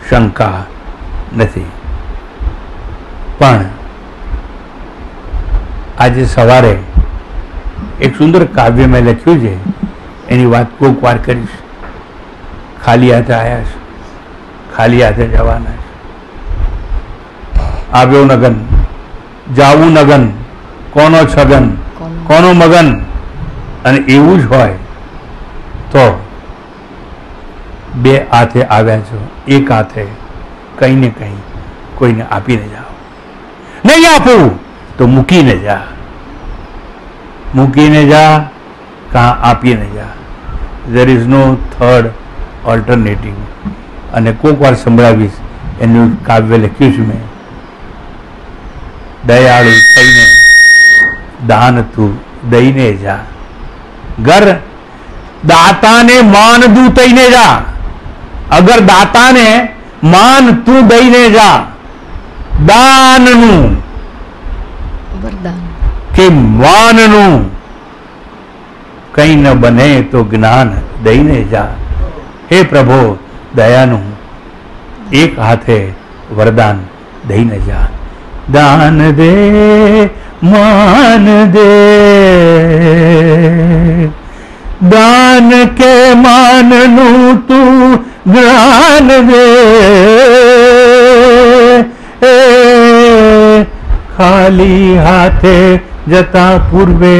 શંકા નથી. પણ આજે સવારે એક સુંદર કાવ્ય મેં લખ્યું છે, એની વાત કોઈક વાર કરીશ. ખાલી હાથે આવ્યા છે, ખાલી હાથે જવાના છે. આવ્યો નગન, જાવું નગન, કોનો છગન, કોનો મગન. અને એવું જ હોય તો બે હાથે આવ્યા છો, એક હાથે કંઈ ને કંઈ કોઈને આપીને જાઓ. નહીં આપવું તો મૂકીને જા, મૂકીને જા કાં આપીને જા. there is no third alternative. અને કોઈક વાર સંભળાવીશ, એનું કાવ્ય લખ્યું છે મેં. દયાળુ થઈને દાન તું દઈને જા, ઘર દાતાને માન દું થઈને જા. અગર દાતાને માન તું દઈને જા, દાનનું વરદાન કે માનનું કંઈ ન બને તો જ્ઞાન દઈને જા. હે પ્રભુ દયાનું એક હાથે વરદાન દઈને જા. દાન દે માન દે, દાન કે માનનું તું જ્ઞાન દે. ખાલી હાથે જતા પૂર્વે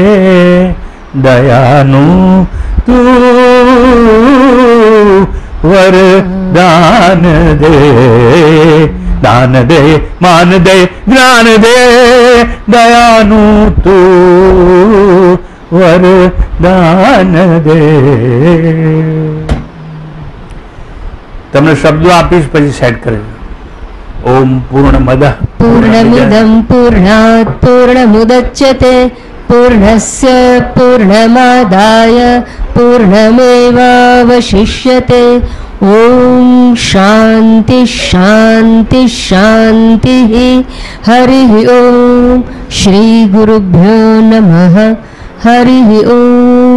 દયાનું તું વરદાન દે. દાન દે માન દે જ્ઞાન દે, દયાનું તું વરદાન દે. તમને શબ્દો આપીશ પછી સેટ કરજો. ઓમ પૂર્ણમદ પૂર્ણમિદં પૂર્ણાત પૂર્ણમુદચ્યતે પૂર્ણસ્ય પૂર્ણમાદાય પૂર્ણમેવાવશિષ્યતે. ઓમ શાંતિ શાંતિ શાંતિ. હરિ ઓમ. શ્રી ગુરુભ્યો નમઃ. હરિ ઓમ.